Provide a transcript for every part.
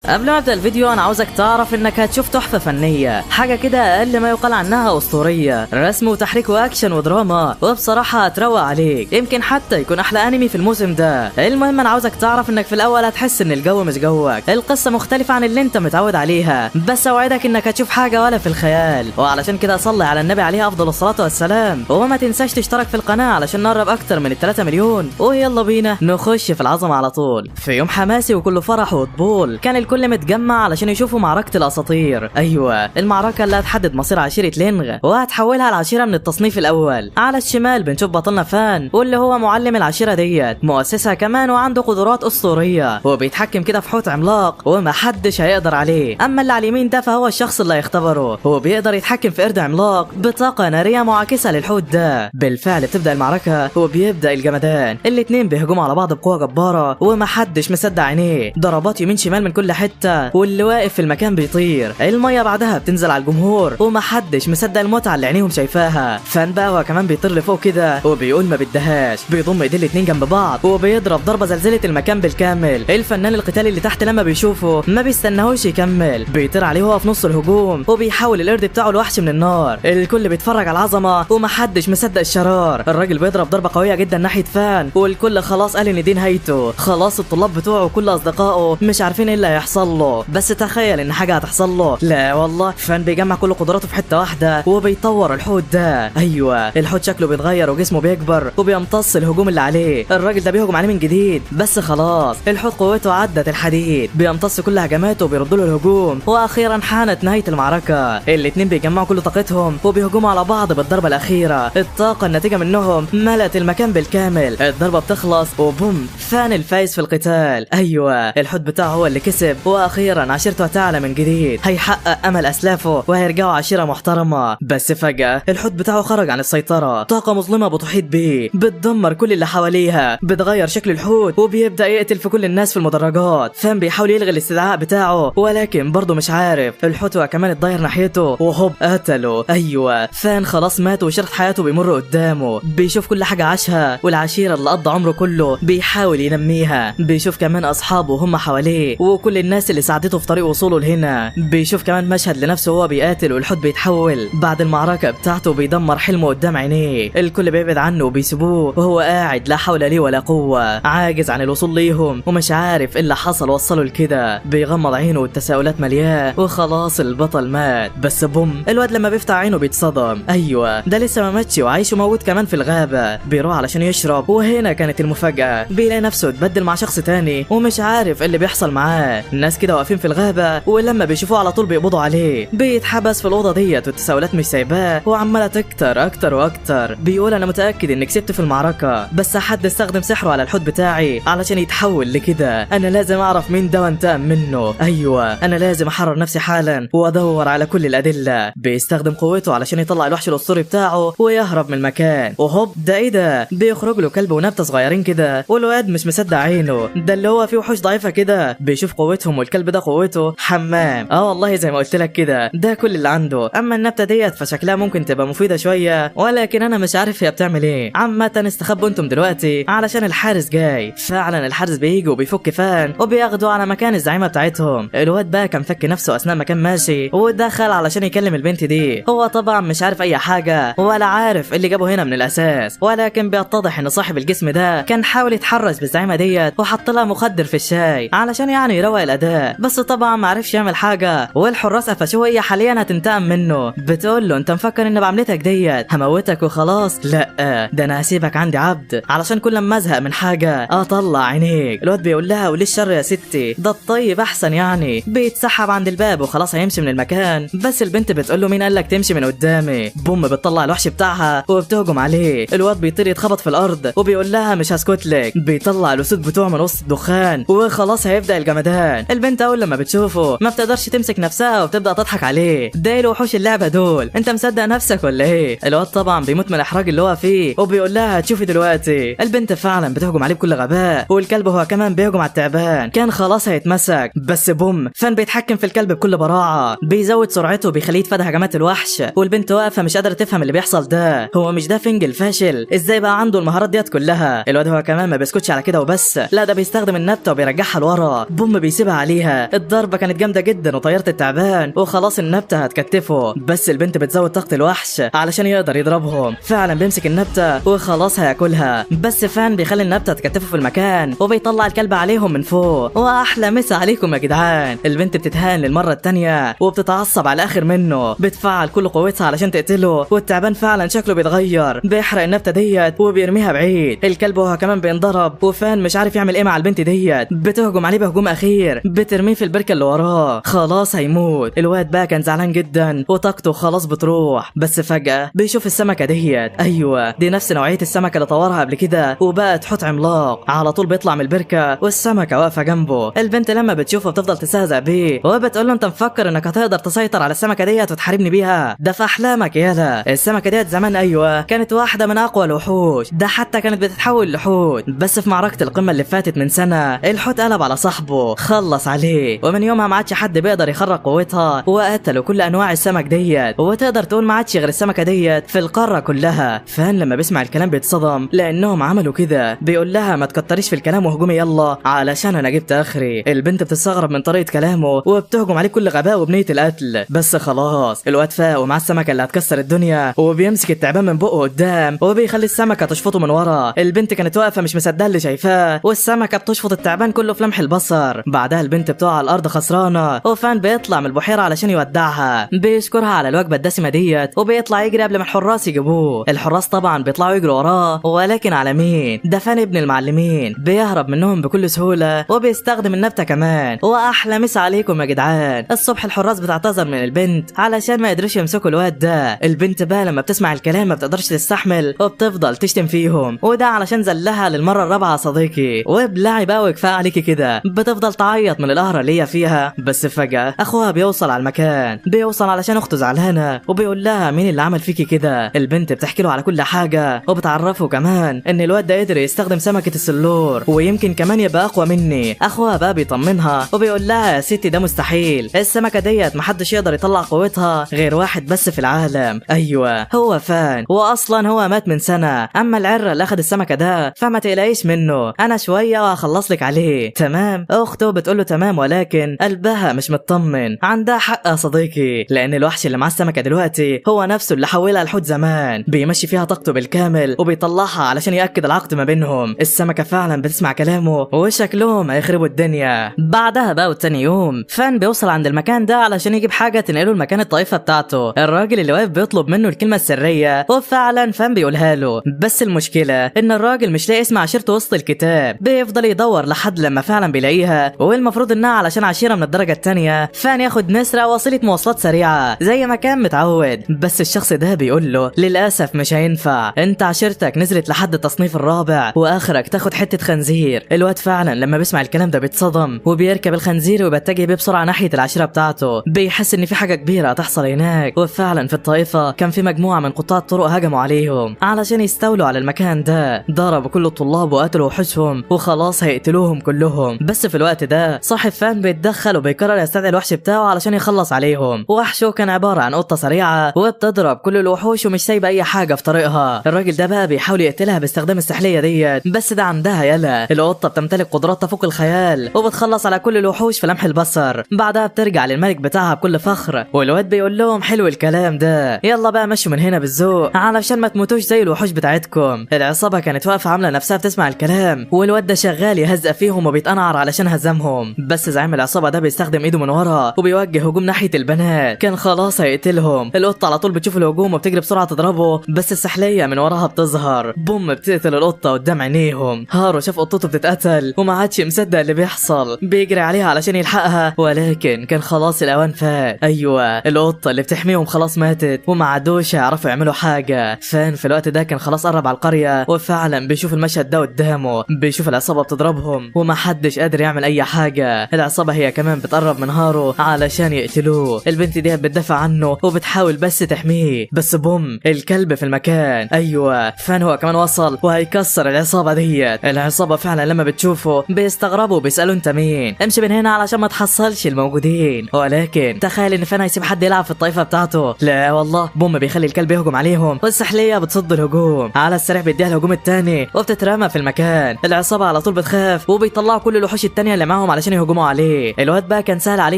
قبل ما ابدا الفيديو انا عاوزك تعرف انك هتشوف تحفه فنيه، حاجه كده اقل ما يقال عنها اسطوريه، رسم وتحريك واكشن ودراما، وبصراحه هتروق عليك، يمكن حتى يكون احلى انمي في الموسم ده. المهم انا عاوزك تعرف انك في الاول هتحس ان الجو مش جوك، القصه مختلفه عن اللي انت متعود عليها، بس اوعدك انك هتشوف حاجه ولا في الخيال. وعلشان كده صلي على النبي عليه افضل الصلاه والسلام، وما تنساش تشترك في القناه علشان نقرب اكتر من 3 مليون. ويلا بينا نخش في العظمه على طول. في يوم حماسي وكله فرح وطبول، كان الكل متجمع علشان يشوفوا معركه الاساطير. ايوه، المعركه اللي هتحدد مصير عشيره لينغ وهتحولها لعشيره من التصنيف الاول. على الشمال بنشوف بطلنا فان، واللي هو معلم العشيره ديت، مؤسسها كمان وعنده قدرات اسطوريه، وبيتحكم كده في حوت عملاق ومحدش هيقدر عليه. اما اللي على اليمين ده فهو الشخص اللي هيختبره، هو بيقدر يتحكم في قرد عملاق بطاقه ناريه معاكسه للحوت ده. بالفعل بتبدا المعركه وبيبدا الجمدان، الاتنين بيهجموا على بعض بقوه جباره ومحدش مصدق عينيه، ضربات يمين شمال من كل حته، واللي واقف في المكان بيطير. الميه بعدها بتنزل على الجمهور ومحدش مصدق المتعه اللي عينيهم شايفاها. فان بقى هو كمان بيطير لفوق كده وبيقول ما بدهاش، بيضم ايديه الاتنين جنب بعض وبيضرب ضربه زلزله المكان بالكامل. الفنان القتالي اللي تحت لما بيشوفه ما بيستناهوش يكمل، بيطير عليه وهو في نص الهجوم وبيحاول القرد بتاعه الوحش من النار. الكل بيتفرج على العظمه ومحدش مصدق الشرار. الراجل بيضرب ضربه قويه جدا ناحيه فان، والكل خلاص قال ان دي نهايته، خلاص الطلاب بتوعه وكل اصدقائه مش عارفين ايه اللي هيحصل له. بس تخيل ان حاجه هتحصل له، لا والله، فان بيجمع كل قدراته في حته واحده وبيطور الحوت ده. ايوه، الحوت شكله بيتغير وجسمه بيكبر وبيمتص الهجوم اللي عليه. الراجل ده بيهجم عليه من جديد، بس خلاص الحوت قوته عدت الحديد، بيمتص كل هجماته وبيرد له الهجوم. واخيرا حانت نهايه المعركه، الاتنين بيجمعوا كل طاقتهم وبيهجموا على بعض بالضربه الاخيره. الطاقه الناتجه منهم ملت المكان بالكامل، الضربه بتخلص وبوم، فان الفايز في القتال. ايوه، الحوت بتاعه هو اللي كسب، واخيرا عشيرته هتعلى من جديد، هيحقق امل اسلافه وهيرجعوا عشيره محترمه. بس فجاه الحوت بتاعه خرج عن السيطره، طاقه مظلمه بتحيط بيه، بتدمر كل اللي حواليها، بتغير شكل الحوت وبيبدا يقتل في كل الناس في المدرجات. فان بيحاول يلغي الاستدعاء بتاعه ولكن برضه مش عارف، الحوت هو كمان اتضاير ناحيته وهوب قتله. ايوه، فان خلاص مات وشرط حياته بيمر قدامه، بيشوف كل حاجه عاشها والعشيره اللي قضى عمره كله بيحاول ينميها، بيشوف كمان اصحابه وهم حواليه وكل الناس اللي ساعدته في طريق وصوله لهنا، بيشوف كمان مشهد لنفسه وهو بيقاتل والحوت بيتحول بعد المعركه بتاعته، بيدمر حلمه قدام عينيه. الكل بيبعد عنه وبيسيبوه وهو قاعد لا حول ليه ولا قوه، عاجز عن الوصول ليهم ومش عارف ايه اللي حصل وصله لكده، بيغمض عينه والتساؤلات ملياه. وخلاص البطل مات، بس بوم، الواد لما بيفتح عينه بيتصدم. ايوه، ده لسه ما ماتش وعايش وموجود كمان في الغابه، بيروح علشان يشرب، وهنا كانت المفاجاه، بيلاقي نفسه اتبدل مع شخص تاني ومش عارف ايه اللي بيحصل معاه. الناس كده واقفين في الغابه ولما بيشوفوه على طول بيقبضوا عليه، بيتحبس في الاوضه ديت والتساؤلات مش سايباه وعماله تكتر اكتر واكتر. بيقول انا متاكد اني كسبت في المعركه، بس حد استخدم سحره على الحوت بتاعي علشان يتحول لكده، انا لازم اعرف مين ده وانتقم منه. ايوه، انا لازم احرر نفسي حالا وادور على كل الادله. بيستخدم قوته علشان يطلع الوحش الاسطوري بتاعه ويهرب من المكان، وهوب، ده ايه ده؟ بيخرج له كلب ونبته صغيرين كده، والواد مش مصدق عينه، ده اللي هو فيه وحوش ضعيفه كده. بيشوف قوتهم والكلب ده قوته حمام. والله زي ما قلت لك كده، ده كل اللي عنده. اما النبته ديت فشكلها ممكن تبقى مفيده شويه، ولكن انا مش عارف هي بتعمل ايه. عامه استخبوا انتم دلوقتي علشان الحارس جاي. فعلا الحارس بيجي وبيفك فان وبياخدوا على مكان الزعيمه بتاعتهم. الواد بقى كان فك نفسه اثناء ما كان ماشي ودخل علشان يكلم البنت دي، هو طبعا مش عارف اي حاجه ولا عارف اللي جابه هنا من الاساس، ولكن بيتضح ان صاحب الجسم ده كان حاول يتحرش بالزعيمه ديت وحط لها مخدر في الشاي علشان يعني يروق الاداء، بس طبعا ما عرفش يعمل حاجه، والحراس قفشوه، هي حاليا هتنتقم منه. بتقول له انت مفكر ان بعملتك ديت هموتك وخلاص؟ لا، ده انا هسيبك عندي عبد علشان كل ما ازهق من حاجه اطلع عينيك. الواد بيقول لها وليه الشر يا ستي، ده الطيب احسن يعني. بيتسحب عند الباب وخلاص هيمشي من المكان، بس البنت بتقول له مين قال لك تمشي من قدامي؟ بوم، بتطلع الوحش بتاعها وبتهجم عليه. الواد بيطير يتخبط في الارض وبيقول لها مش هسكت لك، بيطلع الاسود بتوعه من وسط الدخان وخلاص هيبدا الجمدان. البنت اول لما بتشوفه ما بتقدرش تمسك نفسها وبتبدا تضحك عليه، ده وحوش اللعبه دول، انت مصدق نفسك ولا ايه؟ الواد طبعا بيموت من الاحراج اللي هو فيه وبيقول لها هتشوفي دلوقتي. البنت فعلا بتهجم عليه بكل غباء، والكلب هو كمان بيهجم على التعبان، كان خلاص هيتمسك، بس بوم، فان بيتحكم في الكلب بكل براعه، بيزود سرعته بيخليه يتفادى هجمات الوحش. والبنت واقفه مش قادره تفهم اللي بيحصل ده، هو مش ده فنجل فاشل؟ ازاي بقى عنده المهارات ديت كلها؟ الواد هو كمان ما بيسكتش على كده وبس، لا ده بيستخدم النبته وبيرجعها لورا، بوم، بيسيبها عليها. الضربة كانت جامدة جدا وطيرت التعبان وخلاص النبتة هتكتفه، بس البنت بتزود طاقة الوحش علشان يقدر يضربهم. فعلا بيمسك النبتة وخلاص هياكلها، بس فان بيخلي النبتة تكتفه في المكان وبيطلع الكلب عليهم من فوق. واحلى مسا عليكم يا جدعان. البنت بتتهان للمرة التانية وبتتعصب على اخر منه، بتفعل كل قوتها علشان تقتله، والتعبان فعلا شكله بيتغير، بيحرق النبتة ديت وبيرميها بعيد. الكلب وهو كمان بينضرب، وفان مش عارف يعمل ايه مع البنت ديت، بتهجم عليه بهجوم اخير، بترميه في البركة اللي وراه، خلاص هيموت. الواد بقى كان زعلان جدا وطاقته خلاص بتروح، بس فجأة بيشوف السمكة ديت. ايوه دي نفس نوعية السمكة اللي طورها قبل كده وبقت حوت عملاق، على طول بيطلع من البركة والسمكة واقفة جنبه. البنت لما بتشوفه بتفضل تستهزأ بيه وبتقول له انت مفكر انك هتقدر تسيطر على السمكة ديت وتحاربني بيها؟ ده في احلامك يالا. السمكة ديت زمان ايوه كانت واحدة من اقوى الوحوش، ده حتى كانت بتتحول لحوت، بس في معركة القمة اللي فاتت من سنة الحوت قلب على صاحبه خلص عليه، ومن يومها ما عادش حد بيقدر يخرق قوتها وقتلوا كل انواع السمك ديت، وتقدر تقول ما عادش غير السمكة ديت في القارة كلها. فان لما بيسمع الكلام بيتصدم لانهم عملوا كده، بيقول لها ما تكتريش في الكلام وهجومي يلا علشان انا جبت اخري. البنت بتستغرب من طريقة كلامه وبتهجم عليه كل غباء وبنية القتل، بس خلاص الواد فاق ومع السمكة اللي هتكسر الدنيا وبيمسك التعبان من بقه قدام وبيخلي السمكة تشفطه من ورا. البنت كانت واقفة مش مصدقة اللي شايفاه، والسمكة بتشفط التعبان كله في لمح البصر. بعدها البنت بتقع على الارض خسرانة، وفان بيطلع من البحيرة علشان يودعها، بيشكرها على الوجبة الدسمة ديت وبيطلع يجري قبل ما الحراس يجيبوه. الحراس طبعا بيطلعوا يجروا وراه، ولكن على مين؟ ده فان ابن المعلمين، بيهرب منهم بكل سهولة وبيستخدم النبتة كمان. واحلى مسا عليكم يا جدعان. الصبح الحراس بتعتذر من البنت علشان ما يقدروش يمسكوا الواد ده. البنت بقى لما بتسمع الكلام ما بتقدرش تستحمل وبتفضل تشتم فيهم، وده علشان زلها للمرة الرابعة صديقي، وابلعي بقى وكفايه عليكي كده. بتفضل تعيط من القهرة اللي هي فيها، بس فجأة اخوها بيوصل على المكان، بيوصل علشان اخته زعلانة وبيقول لها مين اللي عمل فيكي كده. البنت بتحكي له على كل حاجة وبتعرفه كمان ان الواد ده قدر يستخدم سمكة السلور ويمكن كمان يبقى اقوى مني. اخوها بقى بيطمنها وبيقول لها يا ستي ده مستحيل، السمكة ديت محدش يقدر يطلع قوتها غير واحد بس في العالم، ايوه هو فان، واصلا هو مات من سنة. اما العرة اللي اخد السمكة ده فما تقلقيش منه، انا شوية وهخلص لك عليه. تمام اخته بتقوله تمام، ولكن قلبها مش مطمن. عندها حق يا صديقي، لان الوحش اللي مع السمكة دلوقتي هو نفسه اللي حولها لحوت زمان، بيمشي فيها طاقته بالكامل وبيطلعها علشان يأكد العقد ما بينهم. السمكة فعلا بتسمع كلامه وشكلهم هيخربوا الدنيا. بعدها بقى وتاني يوم فان بيوصل عند المكان ده علشان يجيب حاجة تنقله المكان الطائفة بتاعته. الراجل اللي واقف بيطلب منه الكلمة السرية وفعلا فان بيقولها له، بس المشكلة ان الراجل مش لاقي اسم عشيرته وسط الكتاب، بيفضل يدور لحد لما فعلا بيلاقيها، والمفروض انها علشان عشيرة من الدرجة التانية. فان ياخد نسرة وسيلة مواصلات سريعة زي ما كان متعود، بس الشخص ده بيقول له للأسف مش هينفع، انت عشيرتك نزلت لحد التصنيف الرابع واخرك تاخد حتة خنزير. الواد فعلا لما بيسمع الكلام ده بيتصدم وبيركب الخنزير وبيتجه بيه بسرعة ناحية العشيرة بتاعته، بيحس ان في حاجة كبيرة هتحصل هناك. وفعلا في الطائفة كان في مجموعة من قطاع الطرق هجموا عليهم علشان يستولوا على المكان ده، ضربوا كل الطلاب وقتلوا وحوشهم وخلاص هيقتلوهم كلهم. بس في الوقت ده صاحب فان بيتدخل وبيقرر يستدعي الوحش بتاعه علشان يخلص عليهم. وحشه كان عبارة عن قطة سريعة وبتضرب كل الوحوش ومش سايبة اي حاجة في طريقها. الراجل ده بقى بيحاول يقتلها باستخدام السحلية ديت، بس ده عندها يلا القطة بتمتلك قدرات تفوق الخيال وبتخلص على كل الوحوش في لمح البصر. بعدها بترجع للملك بتاعها بكل فخر، والواد بيقول لهم حلو الكلام ده، يلا بقى مشوا من هنا بالذوق علشان ما تموتوش زي الوحوش بتاعتكم. العصابة كانت واقفة عاملة نفسها بتسمع الكلام، والواد ده شغال يهزق فيهم وبيتقنعر علشان هزمهم، بس زعيم العصابة ده بيستخدم ايده من ورا وبيوجه هجوم ناحية البنات، كان خلاص هيقتلهم. القطة على طول بتشوف الهجوم وبتجري بسرعة تضربه، بس السحلية من وراها بتظهر بوم بتقتل القطة قدام عينيهم. هارو شاف قطته بتتقتل وما عادش مصدق اللي بيحصل، بيجري عليها علشان يلحقها، ولكن كان خلاص الاوان فات. ايوه القطة اللي بتحميهم خلاص ماتت وما عادوش يعرفوا يعملوا حاجة. فان في الوقت ده كان خلاص قرب على القرية وفعلا بيشوف المشهد ده قدامه، بيشوف العصابة بتضربهم وما حدش قادر يعمل اي حاجة. العصابة هي كمان بتقرب من هارو علشان يقتلوه. البنت دي بتدافع عنه وبتحاول بس تحميه، بس بوم الكلب في المكان. ايوه فان هو كمان وصل وهيكسر العصابة ديت. العصابة فعلا لما بتشوفه بيستغربوا وبيسألوا انت مين، امشي من هنا علشان ما تحصلش الموجودين. ولكن تخيل ان فان هيسيب حد يلعب في الطائفة بتاعته؟ لا والله، بوم بيخلي الكلب يهجم عليهم والسحلية بتصد الهجوم. على السريع بيديها الهجوم التاني وبتترمى في المكان. العصابة على طول بتخاف وبيطلعوا كل الوحوش التانية اللي معاهم علشان يهجموا عليه. الواد بقى كان سهل عليه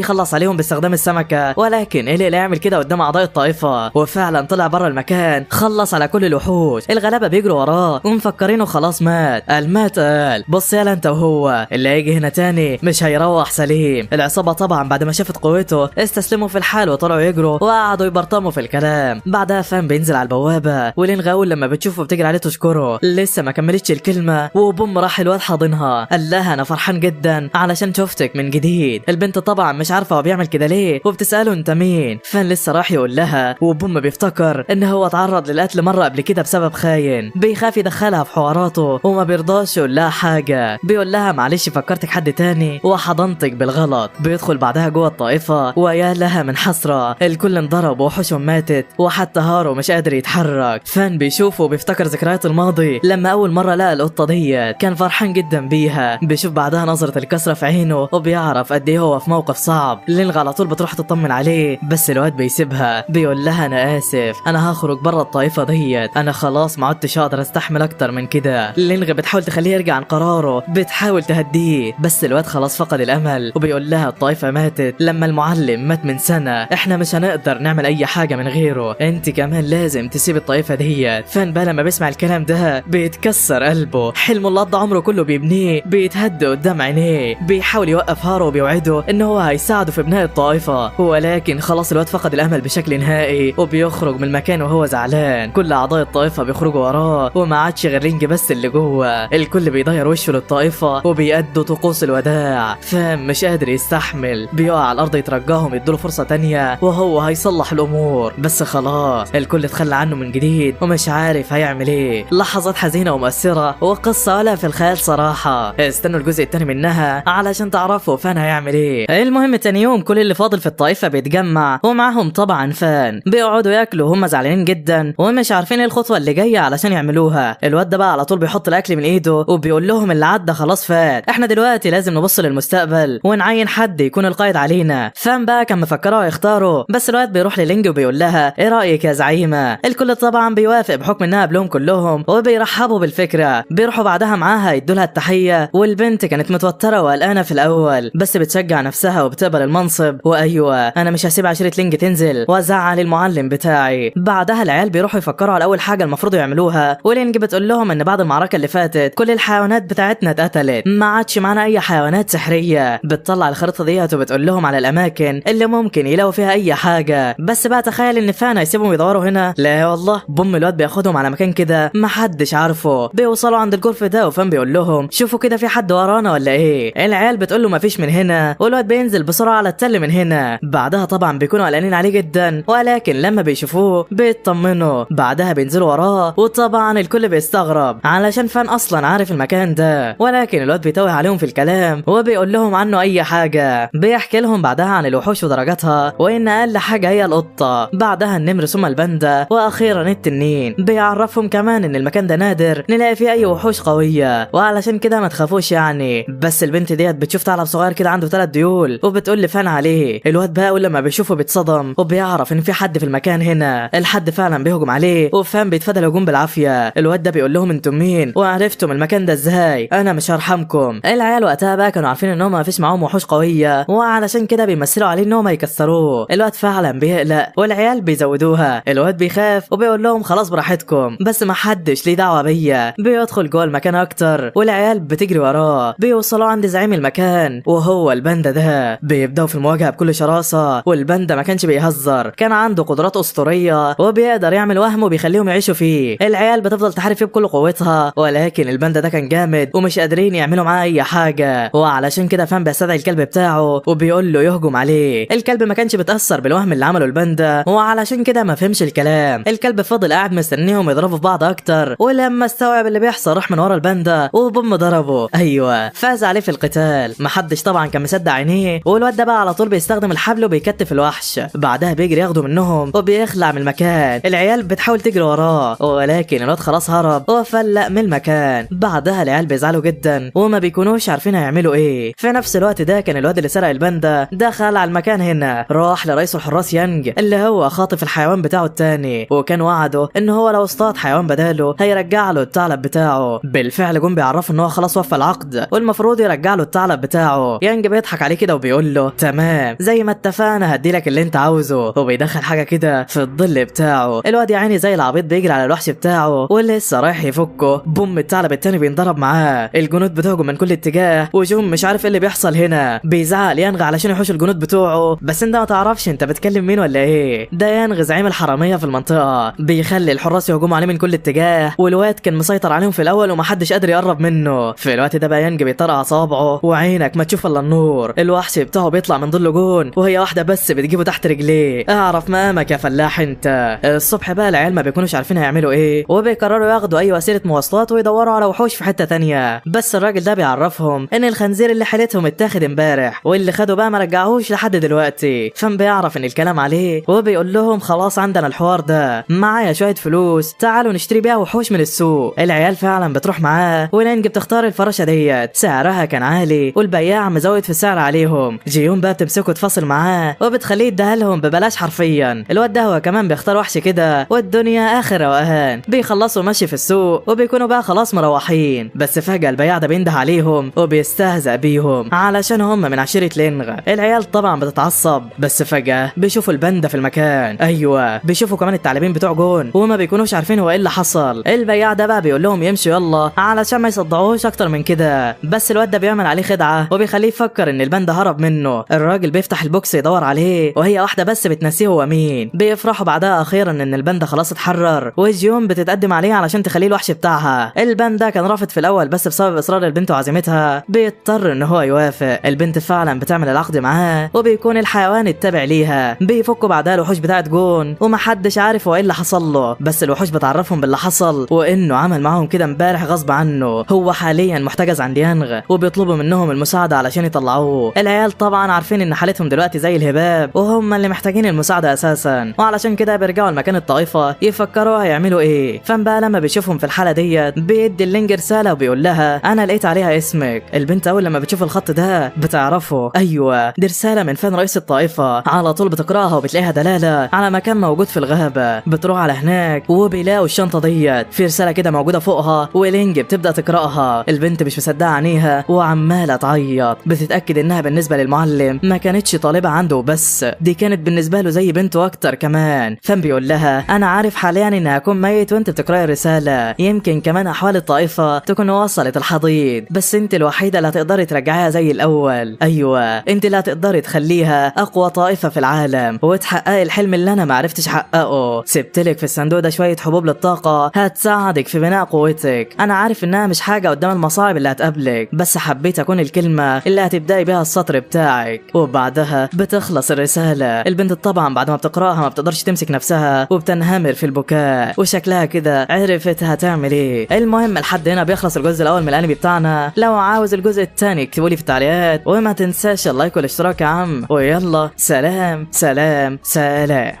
يخلص عليهم باستخدام السمكه، ولكن ايه اللي يعمل كده قدام اعضاء الطائفه؟ وفعلا طلع بره المكان، خلص على كل الوحوش. الغلابه بيجروا وراه ومفكرينه خلاص مات. قال بص يالا انت وهو، اللي هيجي هنا تاني مش هيروح سليم. العصابه طبعا بعد ما شافت قوته استسلموا في الحال وطلعوا يجروا وقعدوا يبرطموا في الكلام. بعدها فان بينزل على البوابه، ولين غاول لما بتشوفه بتجري عليه تشكره. لسه ما كملتش الكلمه وبوم راح الواد حاضنها. قال لها انا فرحان جدا علشان شفتك من جديد. البنت طبعا مش عارفه هو بيعمل كده ليه وبتساله انت مين. فان لسه راح يقول لها، وبوم بيفتكر ان هو اتعرض للقتل مره قبل كده بسبب خاين. بيخاف يدخلها في حواراته وما بيرضاش يقول لها حاجه. بيقول لها معلش فكرتك حد تاني وحضنتك بالغلط. بيدخل بعدها جوه الطائفه ويا لها من حسره، الكل انضرب ووحوشهم ماتت وحتى هارو مش قادر يتحرك. فان بيشوفه وبيفتكر ذكريات الماضي لما اول مره لقى القطه ديت، كان فرحان جدا بيها. بيشوف بعدها نظره الكسره في عينه وبيعرف قد ايه هو في موقف صعب. لينغ على طول بتروح تطمن عليه، بس الواد بيسيبها. بيقول لها انا اسف، انا هخرج بره الطائفه ديت، انا خلاص ما عدتش اقدر استحمل اكتر من كده. لينغ بتحاول تخليه يرجع عن قراره، بتحاول تهديه، بس الواد خلاص فقد الامل. وبيقول لها الطائفه ماتت لما المعلم مات من سنه، احنا مش هنقدر نعمل اي حاجه من غيره، انت كمان لازم تسيب الطائفه ديت. فان بقى لما بيسمع الكلام ده بيتكسر قلبه. حلمه اللي قضى عمره كله بيبنيه بيتهد قدام عينيه. بيحاول يوقف هارو وبيوعده ان هو هيساعده في بناء الطائفه، ولكن خلاص الواد فقد الامل بشكل نهائي وبيخرج من المكان وهو زعلان. كل اعضاء الطائفه بيخرجوا وراه وما عادش غير رينج بس اللي جوه. الكل بيضير وشه للطائفه وبيأدوا طقوس الوداع. فان مش قادر يستحمل، بيقع على الارض يترجاهم يدوله فرصه تانية وهو هيصلح الامور، بس خلاص الكل اتخلى عنه من جديد ومش عارف هيعمل ايه. لحظات حزينه ومؤثره وقصه ولا في الخيال صراحه. استنوا الجزء التاني منها علشان تعرفوا فان هيعمل ايه. المهم تاني يوم كل اللي فاضل في الطائفه بيتجمع ومعاهم طبعا فان. بيقعدوا ياكلوا وهم زعلانين جدا ومش عارفين ايه الخطوه اللي جايه علشان يعملوها. الواد ده بقى على طول بيحط الاكل من ايده وبيقول لهم اللي عدى خلاص فات، احنا دلوقتي لازم نبص للمستقبل ونعين حد يكون القائد علينا. فان بقى كان مفكره يختاره، بس الواد بيروح للينج وبيقول لها ايه رايك يا زعيمه. الكل طبعا بيوافق بحكم انها قبلهم كلهم وبيرحبوا بالفكره. بيروحوا بعدها معاها يدولها التحيه، والبنت كانت متوتره وقلقانه في الاول بس بتشجع نفسها وبتقبل المنصب. وايوه انا مش هسيب عشيره لينج تنزل وازعل المعلم بتاعي. بعدها العيال بيروحوا يفكروا على اول حاجه المفروض يعملوها، ولينج بتقول لهم ان بعد المعركه اللي فاتت كل الحيوانات بتاعتنا اتقتلت، ما عادش معانا اي حيوانات سحريه. بتطلع الخريطه ديت وبتقول لهم على الاماكن اللي ممكن يلاقوا فيها اي حاجه. بس بقى تخيل ان فان هيسيبهم يدوروا هنا؟ لا والله، بوم الواد بياخدهم على مكان كده محدش عارفه. بيوصلوا عند الجرف ده وفان بيقول لهم شوفوا كده في حد ورانا ولا ايه. العيال بتقول له مفيش من هنا، والواد بينزل بسرعه على التل من هنا. بعدها طبعا بيكونوا قلقانين عليه جدا، ولكن لما بيشوفوه بيطمنوا. بعدها بينزلوا وراه وطبعا الكل بيستغرب علشان فان اصلا عارف المكان ده، ولكن الواد بيتوه عليهم في الكلام وبيقول لهم عنه اي حاجه. بيحكي لهم بعدها عن الوحوش ودرجاتها وان اقل حاجه هي القطه، بعدها النمر ثم الباندا واخيرا التنين. بيعرفهم كمان ان المكان ده نادر نلاقي فيه اي وحوش قويه، وعلشان كده ما تخافوش يعني. بس البنت ديت بتشوف ثعلب صغير كده عنده 3 ديول وبتقول لفان عليه. الواد بقى اول لما بيشوفه بيتصدم وبيعرف ان في حد في المكان هنا. الحد فعلا بيهجم عليه وفان بيتفادى الهجوم بالعافيه. الواد ده بيقول لهم انتم مين وعرفتم المكان ده ازاي؟ انا مش هرحمكم. العيال وقتها بقى كانوا عارفين ان هم ما فيش معاهم وحوش قويه، وعلشان كده بيمثلوا عليه ان هم يكسروه. الواد فعلا بيقلق والعيال بيزودوها. الواد بيخاف وبيقول لهم خلاص براحتكم، بس ما حدش ليه دعوه بيا. بيدخل جوه المكان اكتر والعيال بتجري وراه. بيوصلوا عند زعيم المكان وهو الباندا ده. بيبداوا في المواجهه بكل شراسه، والباندا ما كانش بيهزر، كان عنده قدرات اسطوريه وبيقدر يعمل وهم وبيخليهم يعيشوا فيه. العيال بتفضل تحارب فيه بكل قوتها، ولكن الباندا ده كان جامد ومش قادرين يعملوا معاه اي حاجه. وعلشان كده فان بيستدعي الكلب بتاعه وبيقول له يهجم عليه. الكلب ما كانش بيتاثر بالوهم اللي عمله الباندا، وعلشان كده ما فهمش الكلام. الكلب فضل قاعد مستنيهم يضربوا في بعض اكتر، ولما استوعب اللي بيحصل راح من ورا الباندا وبوم ضربه. ايوه فاز عليه في القتال. محدش طبعا كان مصدق عينيه، والواد ده بقى على طول بيستخدم الحبل وبيكتف الوحش. بعدها بيجري ياخده منهم وبيخلع من المكان. العيال بتحاول تجري وراه، ولكن الواد خلاص هرب وفلق من المكان. بعدها العيال بيزعلوا جدا وما بيكونوش عارفين هيعملوا ايه. في نفس الوقت ده كان الواد اللي سرق الباندا دخل على المكان هنا، راح لرئيس الحراس يانج اللي هو خاطف الحيوان بتاعه التاني، وكان وعده ان هو لو اصطاد حيوان بداله هيرجع له الثعلب بتاعه. بالفعل جم بيعرفوا ان هو خلاص وفى العقد والمفروض يرجع له الثعلب الطلب بتاعه. يانج بيضحك عليه كده وبيقول له تمام زي ما اتفقنا هديلك اللي انت عاوزه، وبيدخل حاجه كده في الظل بتاعه. الواد يا عيني زي العبيط بيجري على الوحش بتاعه ولسه رايح يفكه، بوم الثعلب التاني بينضرب معاه. الجنود بتهجم من كل اتجاه وجوم مش عارف ايه اللي بيحصل هنا. بيزعق يانغ علشان يحوش الجنود بتوعه، بس انت ما تعرفش انت بتكلم مين ولا ايه. ده يانغ زعيم الحراميه في المنطقه، بيخلي الحراس يهجموا عليه من كل اتجاه، والواد كان مسيطر عليهم في الاول ومحدش قادر يقرب منه. في الوقت ده بقى يانج بيطرقع صابعه وعينك ما تشوف الا النور. الوحش بتاعه بيطلع من ظله جون وهي واحده بس بتجيبه تحت رجليه. اعرف مقامك يا فلاح انت. الصبح بقى العيال ما بيكونوش عارفين هيعملوا ايه، وبيقرروا ياخدوا اي وسيله مواصلات ويدوروا على وحوش في حته تانية. بس الراجل ده بيعرفهم ان الخنزير اللي حيلتهم اتاخد امبارح، واللي خدوا بقى ما رجعوهوش لحد دلوقتي. فان بيعرف ان الكلام عليه وبيقول لهم خلاص عندنا الحوار ده، معايا شويه فلوس تعالوا نشتري بيها وحوش من السوق. العيال فعلا بتروح معاه ولينج بتختار الفرشه ديت، سعرها كان عالي والبياع مزود في السعر عليهم. جيون بقى بتمسكه تفاصل معاه وبتخليه يديها لهم ببلاش حرفيا. الواد ده هو كمان بيختار وحش كده والدنيا اخر روقان. بيخلصوا ماشي في السوق وبيكونوا بقى خلاص مروحين، بس فجاه البياع ده بينده عليهم وبيستهزأ بيهم علشان هم من عشيره لينغ. العيال طبعا بتتعصب، بس فجاه بيشوفوا الباندا في المكان. ايوه بيشوفوا كمان الثعلبين بتوع جون وما بيكونوش عارفين هو ايه اللي حصل. البياع ده بقى بيقول لهم يمشوا يلا علشان ما يصدعوش اكتر من كده، بس الواد ده بيعمل عليه خدعه وبيخليه يفكر ان الباندا هرب منه. الراجل بيفتح البوكس يدور عليه وهي واحده بس بتنسيه هو مين. بيفرحوا بعدها اخيرا ان الباندا خلاص اتحرر، وجيون بتتقدم عليه علشان تخليه الوحش بتاعها. الباندا كان رافض في الاول بس بسبب اصرار البنت وعزيمتها بيضطر ان هو يوافق. البنت فعلا بتعمل العقد معاه وبيكون الحيوان التابع ليها. بيفكوا بعدها الوحوش بتاعت جون ومحدش عارف هو ايه اللي حصل له، بس الوحوش بتعرفهم باللي حصل وانه عمل معاهم كده امبارح غصب عنه. هو حاليا محتجز عند يانغ وبيطلبوا منهم المساعده علشان يطلعوه. العيال طبعا عارفين ان حالتهم دلوقتي زي الهباب وهم اللي محتاجين المساعده اساسا، وعلشان كده بيرجعوا لمكان الطائفه يفكروا هيعملوا ايه. فان بقى لما بيشوفهم في الحاله ديت بيدي اللينج رساله وبيقول لها انا لقيت عليها اسمك. البنت اول لما بتشوف الخط ده بتعرفه، ايوه دي رساله من فان رئيس الطائفه. على طول بتقراها وبتلاقيها دلاله على مكان موجود في الغابه. بتروح على هناك وبيلاقوا الشنطه ديت في رساله كده موجوده فوقها، ولينج بتبدا تقراها. البنت مش مصدقه عينيها وعماله تعيط، بتتاكد انها بالنسبه للمعلم ما كانتش طالبه عنده بس، دي كانت بالنسبه له زي بنته اكتر كمان. فان بيقول لها انا عارف حاليا اني هكون ميت وانت بتقراي الرساله، يمكن كمان احوال الطائفه تكون وصلت الحضيض، بس انت الوحيده اللي هتقدري ترجعيها زي الاول. ايوه انت اللي هتقدري تخليها اقوى طائفه في العالم وتحققي الحلم اللي انا ما عرفتش احققه. سبتلك في الصندوق ده شويه حبوب للطاقه هتساعدك في بناء قوتك. انا عارف انها مش حاجه قدام المصاعب اللي هتقابلك، بس حبيت اكون الكلمه اللي هتبداي بيها السطر بتاعك. وبعدها بتخلص الرساله. البنت طبعا بعد ما بتقراها ما بتقدرش تمسك نفسها وبتنهمر في البكاء، وشكلها كده عرفت هتعمل ايه. المهم لحد هنا بيخلص الجزء الاول من الانمي بتاعنا. لو عاوز الجزء الثاني اكتبولي في التعليقات، وما تنساش اللايك والاشتراك يا عم. ويلا سلام سلام سلام.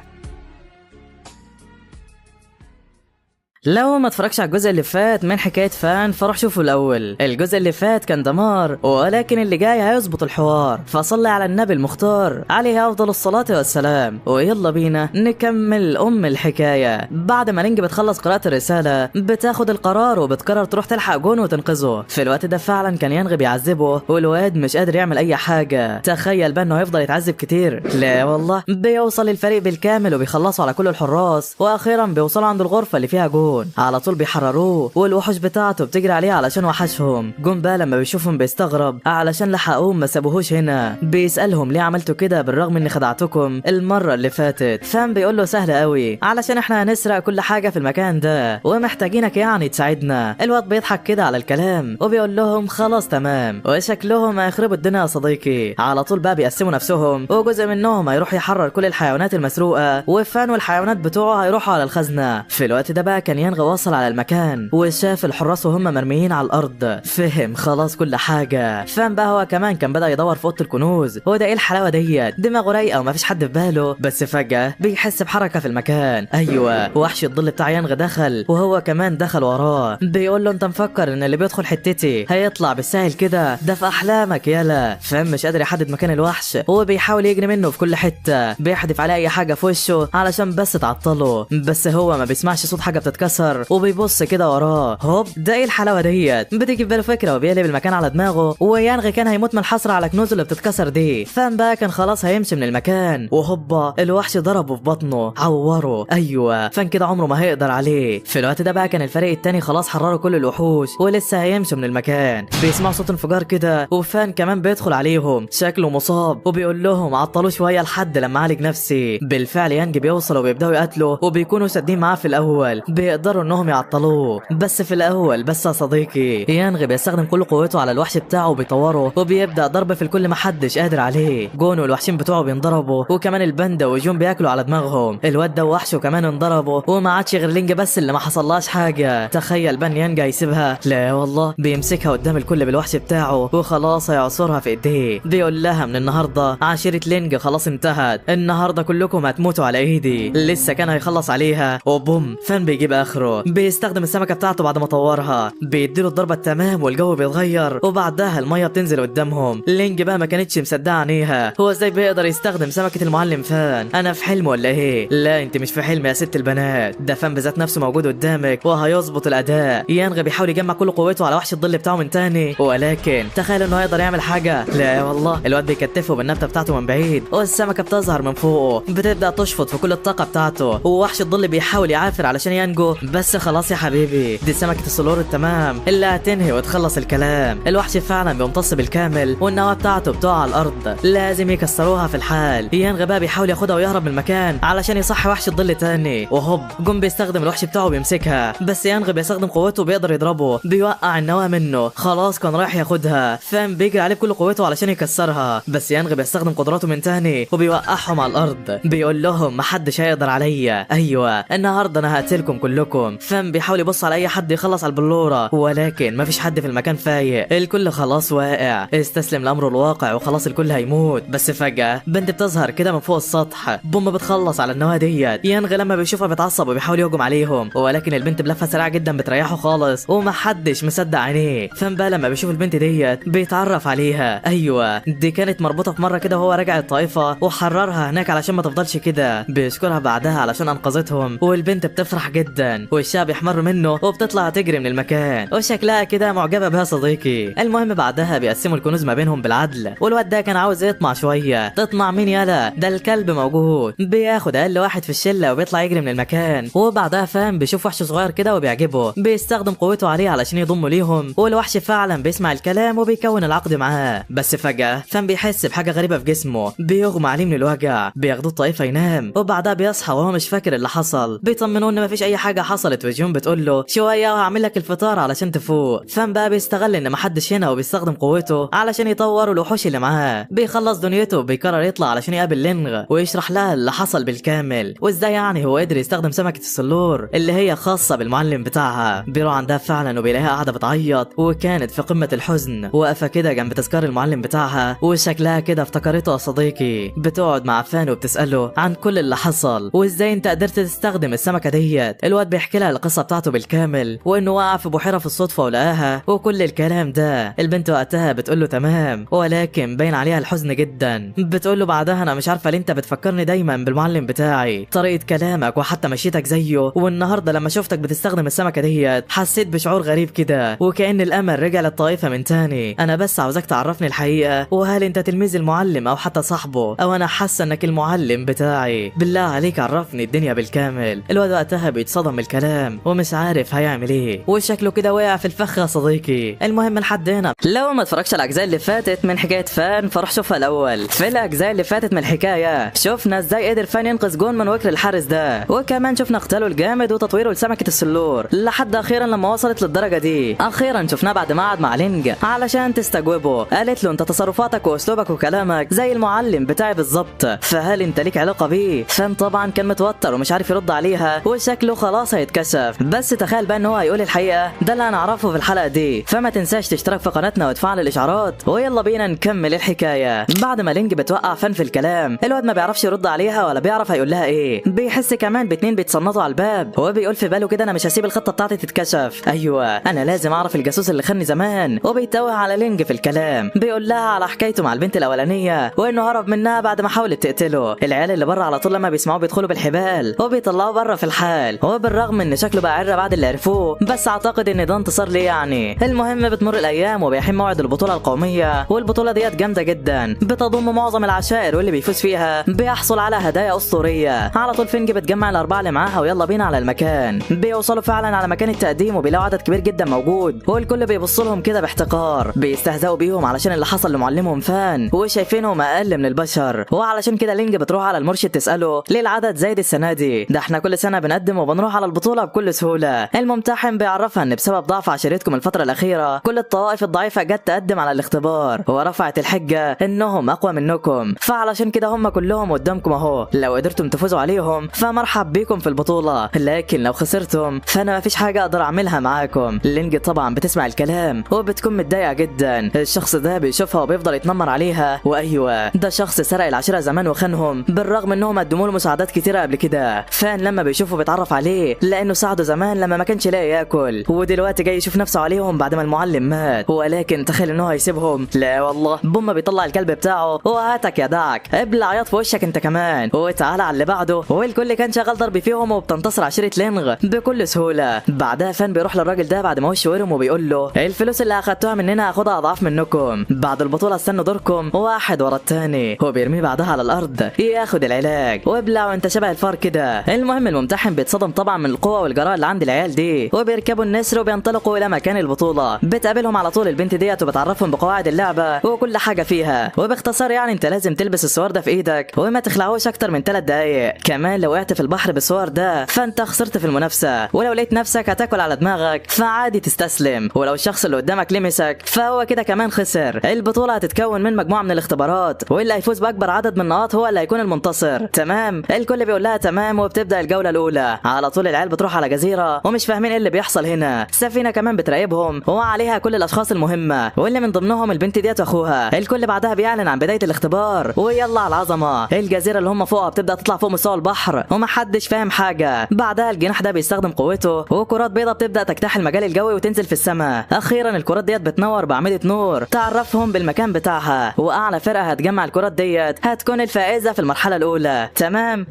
لو ما اتفرجش على الجزء اللي فات من حكاية فان فروح شوفوا الأول. الجزء اللي فات كان دمار، ولكن اللي جاي هيظبط الحوار، فصلي على النبي المختار عليه أفضل الصلاة والسلام. ويلا بينا نكمل الحكاية. بعد ما لينج بتخلص قراءة الرسالة بتاخد القرار وبتقرر تروح تلحق جون وتنقذه. في الوقت ده فعلا كان يانغ بيعذبه والواد مش قادر يعمل أي حاجة. تخيل بقى إنه هيفضل يتعذب كتير. لا والله بيوصل الفريق بالكامل وبيخلصوا على كل الحراس، وأخيرا بيوصلوا عند الغرفة اللي فيها جون. على طول بيحرروه والوحوش بتاعته بتجري عليه علشان وحشهم. جون بقى لما بيشوفهم بيستغرب علشان لحقوهم ما سابوهوش هنا. بيسألهم ليه عملتوا كده بالرغم اني خدعتكم المرة اللي فاتت. فان بيقول له سهل قوي، علشان احنا هنسرق كل حاجة في المكان ده ومحتاجينك يعني تساعدنا. الواد بيضحك كده على الكلام وبيقول لهم خلاص تمام، وشكلهم هيخربوا الدنيا يا صديقي. على طول بقى بيقسموا نفسهم، وجزء منهم هيروح يحرر كل الحيوانات المسروقة، وفان والحيوانات بتوعه هيروحوا على الخزنة. في الوقت ده بقى كان يانغ وصل على المكان وشاف الحراس وهم مرميين على الارض، فهم خلاص كل حاجه. فان بقى هو كمان كان بدا يدور في اوضه الكنوز. هو ده ايه الحلاوه ديت، دماغه رايقه ومفيش حد في باله. بس فجاه بيحس بحركه في المكان. ايوه وحش الظل بتاع يانغ دخل وهو كمان دخل وراه. بيقول له انت مفكر ان اللي بيدخل حتتي هيطلع بالسهل كده؟ ده في احلامك يالا. فان مش قادر يحدد مكان الوحش، هو بيحاول يجري منه في كل حته، بيحدف عليه اي حاجه في وشه علشان بس تعطله، بس هو ما بيسمعش صوت حاجه بتتكسر اتكسر وبيبص كده وراه. هوب، ده ايه الحلاوه ديت؟ بتيجي في باله فكره وبيقلب المكان على دماغه، ويانغي كان هيموت من الحسره على كنوزه اللي بتتكسر دي. فان بقى كان خلاص هيمشي من المكان، وهوبا الوحش ضربه في بطنه عوره. ايوه، فان كده عمره ما هيقدر عليه. في الوقت ده بقى كان الفريق التاني خلاص حرروا كل الوحوش ولسه هيمشوا من المكان. بيسمعوا صوت انفجار كده، وفان كمان بيدخل عليهم شكله مصاب وبيقول لهم عطلوه شويه لحد لما اعالج نفسي. بالفعل يانج بيوصل وبيبداوا يقتلوا، وبيكونوا سادين معاه في الاول، بيقدروا انهم يعطلوه بس في الاول. بس يا صديقي، يانغ بيستخدم كل قوته على الوحش بتاعه وبيطوره، وبيبدا ضرب في الكل محدش قادر عليه. جون والوحشين بتوعه بينضربوا، وكمان الباندا وجون بياكلوا على دماغهم. الواد ده وحشه كمان انضربوا، وما عادش غير لينج بس اللي ما حصلهاش حاجه. تخيل بان يانج هيسيبها؟ لا والله، بيمسكها قدام الكل بالوحش بتاعه وخلاص هيعصرها في ايديه. بيقول لها من النهارده عشيره لينج خلاص انتهت، النهارده كلكم هتموتوا على ايدي. لسه كان هيخلص عليها وبوم، فان بيجيب اخره. بيستخدم السمكه بتاعته بعد ما طورها، بيديله الضربه التمام والجو بيتغير، وبعدها الميه بتنزل قدامهم. لينج بقى ما كانتش مصدقه عينيها، هو ازاي بيقدر يستخدم سمكه المعلم فان؟ انا في حلم ولا ايه؟ لا انت مش في حلم يا ست البنات، ده فان بذات نفسه موجود قدامك وهيظبط الاداء. يانغ بيحاول يجمع كل قوته على وحش الظل بتاعه من تاني، ولكن تخيل انه هيقدر يعمل حاجه؟ لا والله، الواد بيكتفه بالنبته بتاعته من بعيد، والسمكه بتظهر من فوقه بتبدا تشفط في كل الطاقه بتاعته، ووحش الظل بيحاول يعافر علشان ينجو. بس خلاص يا حبيبي، دي سمكه السلور التمام اللي هتنهي وتخلص الكلام. الوحش فعلا بيمتص بالكامل، والنواه بتاعته بتقع على الارض، لازم يكسروها في الحال. يانغ بقى بيحاول ياخدها ويهرب من المكان علشان يصحي وحش الظل تاني، وهوب جون بيستخدم الوحش بتاعه بيمسكها، بس يانغ بيستخدم قوته بيقدر يضربه، بيوقع النواه منه. خلاص كان رايح ياخدها، فان بيجري عليه بكل قوته علشان يكسرها، بس يانغ بيستخدم قدراته من تاني وبيوقعهم على الارض. بيقول لهم محدش هيقدر عليا، ايوه النهارده انا هقتلكم كلكم. فان بيحاول يبص على اي حد يخلص على البلوره، ولكن مفيش حد في المكان فايق، الكل خلاص واقع، استسلم لامره الواقع وخلاص الكل هيموت. بس فجاه بنت بتظهر كده من فوق السطح، بوم بتخلص على النواه ديت. يانغ لما بيشوفها بيتعصب وبيحاول يهجم عليهم، ولكن البنت بلفه سريعه جدا بتريحه خالص، ومحدش مصدق عينيه. فان بقى لما بيشوف البنت ديت بيتعرف عليها، ايوه دي كانت مربوطه في مره كده وهو راجع الطائفه، وحررها هناك علشان ما تفضلش كده. بيشكرها بعدها علشان انقذتهم، والبنت بتفرح جدا وشها بيحمر منه وبتطلع تجري من المكان، وشكلها كده معجبه بها صديقي. المهم بعدها بيقسموا الكنوز ما بينهم بالعدل، والواد ده كان عاوز يطمع شويه. تطمع مين يالا؟ ده الكلب موجود، بياخد اقل واحد في الشله وبيطلع يجري من المكان. وبعدها فاهم بيشوف وحش صغير كده وبيعجبه، بيستخدم قوته عليه علشان يضمه ليهم، والوحش فعلا بيسمع الكلام وبيكون العقد معاه. بس فجاه فاهم بيحس بحاجه غريبه في جسمه، بيغمى عليه من الوجع، بياخدوه الطائفه ينام، وبعدها بيصحى وهو مش فاكر اللي حصل. بيطمنوه ان مفيش اي حاجه حصلت، وجون بتقول له شويه وهعمل لك الفطار علشان تفوق. فاهم بقى بيستغل ان محدش هنا وبيستخدم قوته علشان يطور الوحوش اللي معاه. بيخلص دنيته وبيقرر يطلع علشان يقابل لينغ ويشرح لها اللي حصل بالكامل، وازاي يعني هو قدر يستخدم سمكه السلور اللي هي خاصه بالمعلم بتاعها. بيروح عندها فعلا وبيلاقيها قاعده بتعيط، وكانت في قمه الحزن، واقفه كده جنب تذكار المعلم بتاعها، وشكلها كده افتكرته يا صديقي. بتقعد مع فان وبتساله عن كل اللي حصل، وازاي انت قدرت تستخدم السمكه ديت. الواد بيحكي لها القصه بتاعته بالكامل، وانه وقع في بحيره في الصدفه ولقاها وكل الكلام ده. البنت وقتها بتقول له تمام، ولكن باين عليها الحزن جدا. بتقول له بعدها انا مش عارفه ليه انت بتفكرني دايما بالمعلم بتاعي، طريقه كلامك وحتى مشيتك زيه، والنهارده لما شفتك بتستخدم السمكه ديت حسيت بشعور غريب كده، وكأن الامل رجع للطائفه من تاني. انا بس عاوزك تعرفني الحقيقه، وهل انت تلميذ المعلم او حتى صاحبه، او انا حاسه انك المعلم بتاعي؟ بالله عليك عرفني الدنيا بالكامل. الواد وقتها بيتصدم بالكلام ومش عارف هيعمل ايه، وشكله كده وقع في الفخ يا صديقي. المهم لحد هنا لو ما اتفرجش على الاجزاء اللي فاتت من حكايه فان فروح شوفها الاول. في الاجزاء اللي فاتت من الحكايه شفنا ازاي قدر فان ينقذ جون من وكر الحارس ده، وكمان شفنا قتاله الجامد وتطويره لسمكه السلور لحد اخيرا لما وصلت للدرجه دي. اخيرا شفناه بعد ما قعد مع لينج علشان تستجوبه، قالت له انت تصرفاتك واسلوبك وكلامك زي المعلم بتاعي بالظبط، فهل انت ليك علاقه بيه؟ فان طبعا كان متوتر ومش عارف يرد عليها، وشكله خلاص هيتكشف. بس تخيل بقى ان هو هيقول الحقيقه، ده اللي هنعرفه في الحلقه دي. فما تنساش تشترك في قناتنا وتفعل الاشعارات، ويلا بينا نكمل الحكايه. بعد ما لينج بتوقع فان في الكلام، الواد ما بيعرفش يرد عليها ولا بيعرف هيقول لها ايه. بيحس كمان باتنين بيتصنطوا على الباب، هو بيقول في باله كده انا مش هسيب الخطه بتاعتي تتكشف، ايوه انا لازم اعرف الجاسوس اللي خاني زمان. وبيتوه على لينج في الكلام، بيقول لها على حكايته مع البنت الاولانيه، وانه هرب منها بعد ما حاولت تقتله. العيال اللي بره على طول لما بيسمعوه بيدخلوا بالحبال وبيطلعوا بره في الحال، هو بالراحه بالرغم ان شكله بقى عرة بعد اللي عرفوه، بس اعتقد ان ده انتصار ليه يعني. المهم بتمر الايام وبيحين موعد البطوله القوميه، والبطوله ديت جامده جدا بتضم معظم العشائر، واللي بيفوز فيها بيحصل على هدايا اسطوريه. على طول فينج بتجمع الاربعه اللي معاها ويلا بينا على المكان. بيوصلوا فعلا على مكان التقديم وبيلاقوا عدد كبير جدا موجود، والكل بيبص لهم كده باحتقار، بيستهزئوا بيهم علشان اللي حصل لمعلمهم فان وشايفينهم اقل من البشر. وعلشان كده لينج بتروح على المرشد تساله ليه العدد زايد السنه دي؟ ده احنا كل سنه بنقدم وبنروح على البطوله بكل سهوله. الممتحن بيعرفها ان بسبب ضعف عشيرتكم الفتره الاخيره كل الطوائف الضعيفه جت تقدم على الاختبار، ورفعت الحجه انهم اقوى منكم، فعلشان كده هم كلهم قدامكم اهو، لو قدرتم تفوزوا عليهم فمرحب بيكم في البطوله، لكن لو خسرتم فانا مفيش حاجه اقدر اعملها معاكم. لينج طبعا بتسمع الكلام وبتكون متضايقه جدا. الشخص ده بيشوفها وبيفضل يتنمر عليها، وايوه ده شخص سرق العشيره زمان وخانهم، بالرغم انهم قدموا له مساعدات كتيره قبل كده. فان لما بيشوفه بيتعرف عليه لانه ساعده زمان لما ما كانش لاقي ياكل، ودلوقتي جاي يشوف نفسه عليهم بعد ما المعلم مات. ولكن تخيل انه هيسيبهم؟ لا والله. بوم بيطلع الكلب بتاعه وهاتك يا دعك، ابلع عياط في وشك انت كمان، وتعالى على اللي بعده. والكل كان شغال ضرب فيهم وبتنتصر عشيره لينغ بكل سهوله. بعدها فان بيروح للراجل ده بعد ما وشه ورم وبيقول له الفلوس اللي اخدتوها مننا هاخدها اضعاف منكم، بعد البطوله استنوا دوركم واحد ورا التاني. هو بيرميه بعدها على الارض ياخد العلاج، وابلع وانت شبه الفار كده. المهم الممتحن بيتصدم طبعا من القوه والجراءه اللي عند العيال دي، وبيركبوا النسر وبينطلقوا الى مكان البطوله. بتقابلهم على طول البنت ديت وبتعرفهم بقواعد اللعبه وكل حاجه فيها، وباختصار يعني انت لازم تلبس السوار ده في ايدك وما تخلعوش اكتر من 3 دقايق. كمان لو وقعت في البحر بالسوار ده فانت خسرت في المنافسه، ولو لقيت نفسك هتاكل على دماغك فعادي تستسلم، ولو الشخص اللي قدامك لمسك فهو كده كمان خسر. البطوله هتتكون من مجموعه من الاختبارات، واللي هيفوز باكبر عدد من النقاط هو اللي هيكون المنتصر. تمام؟ الكل بيقول لها تمام، وبتبدا الجوله الاولى. على طول العيال بتروح على جزيره ومش فاهمين ايه اللي بيحصل هنا. سفينه كمان بتراقبهم وعليها كل الاشخاص المهمه، واللي من ضمنهم البنت ديت واخوها. الكل بعدها بيعلن عن بدايه الاختبار، ويلا على العظمه. الجزيره اللي هم فوقها بتبدا تطلع فوق مستوى البحر ومحدش فاهم حاجه. بعدها الجناح ده بيستخدم قوته، وكرات بيضاء بتبدا تجتاح المجال الجوي وتنزل في السماء. اخيرا الكرات ديت بتنور باعمده نور تعرفهم بالمكان بتاعها، واعلى فرقه هتجمع الكرات ديت هتكون الفائزه في المرحله الاولى. تمام.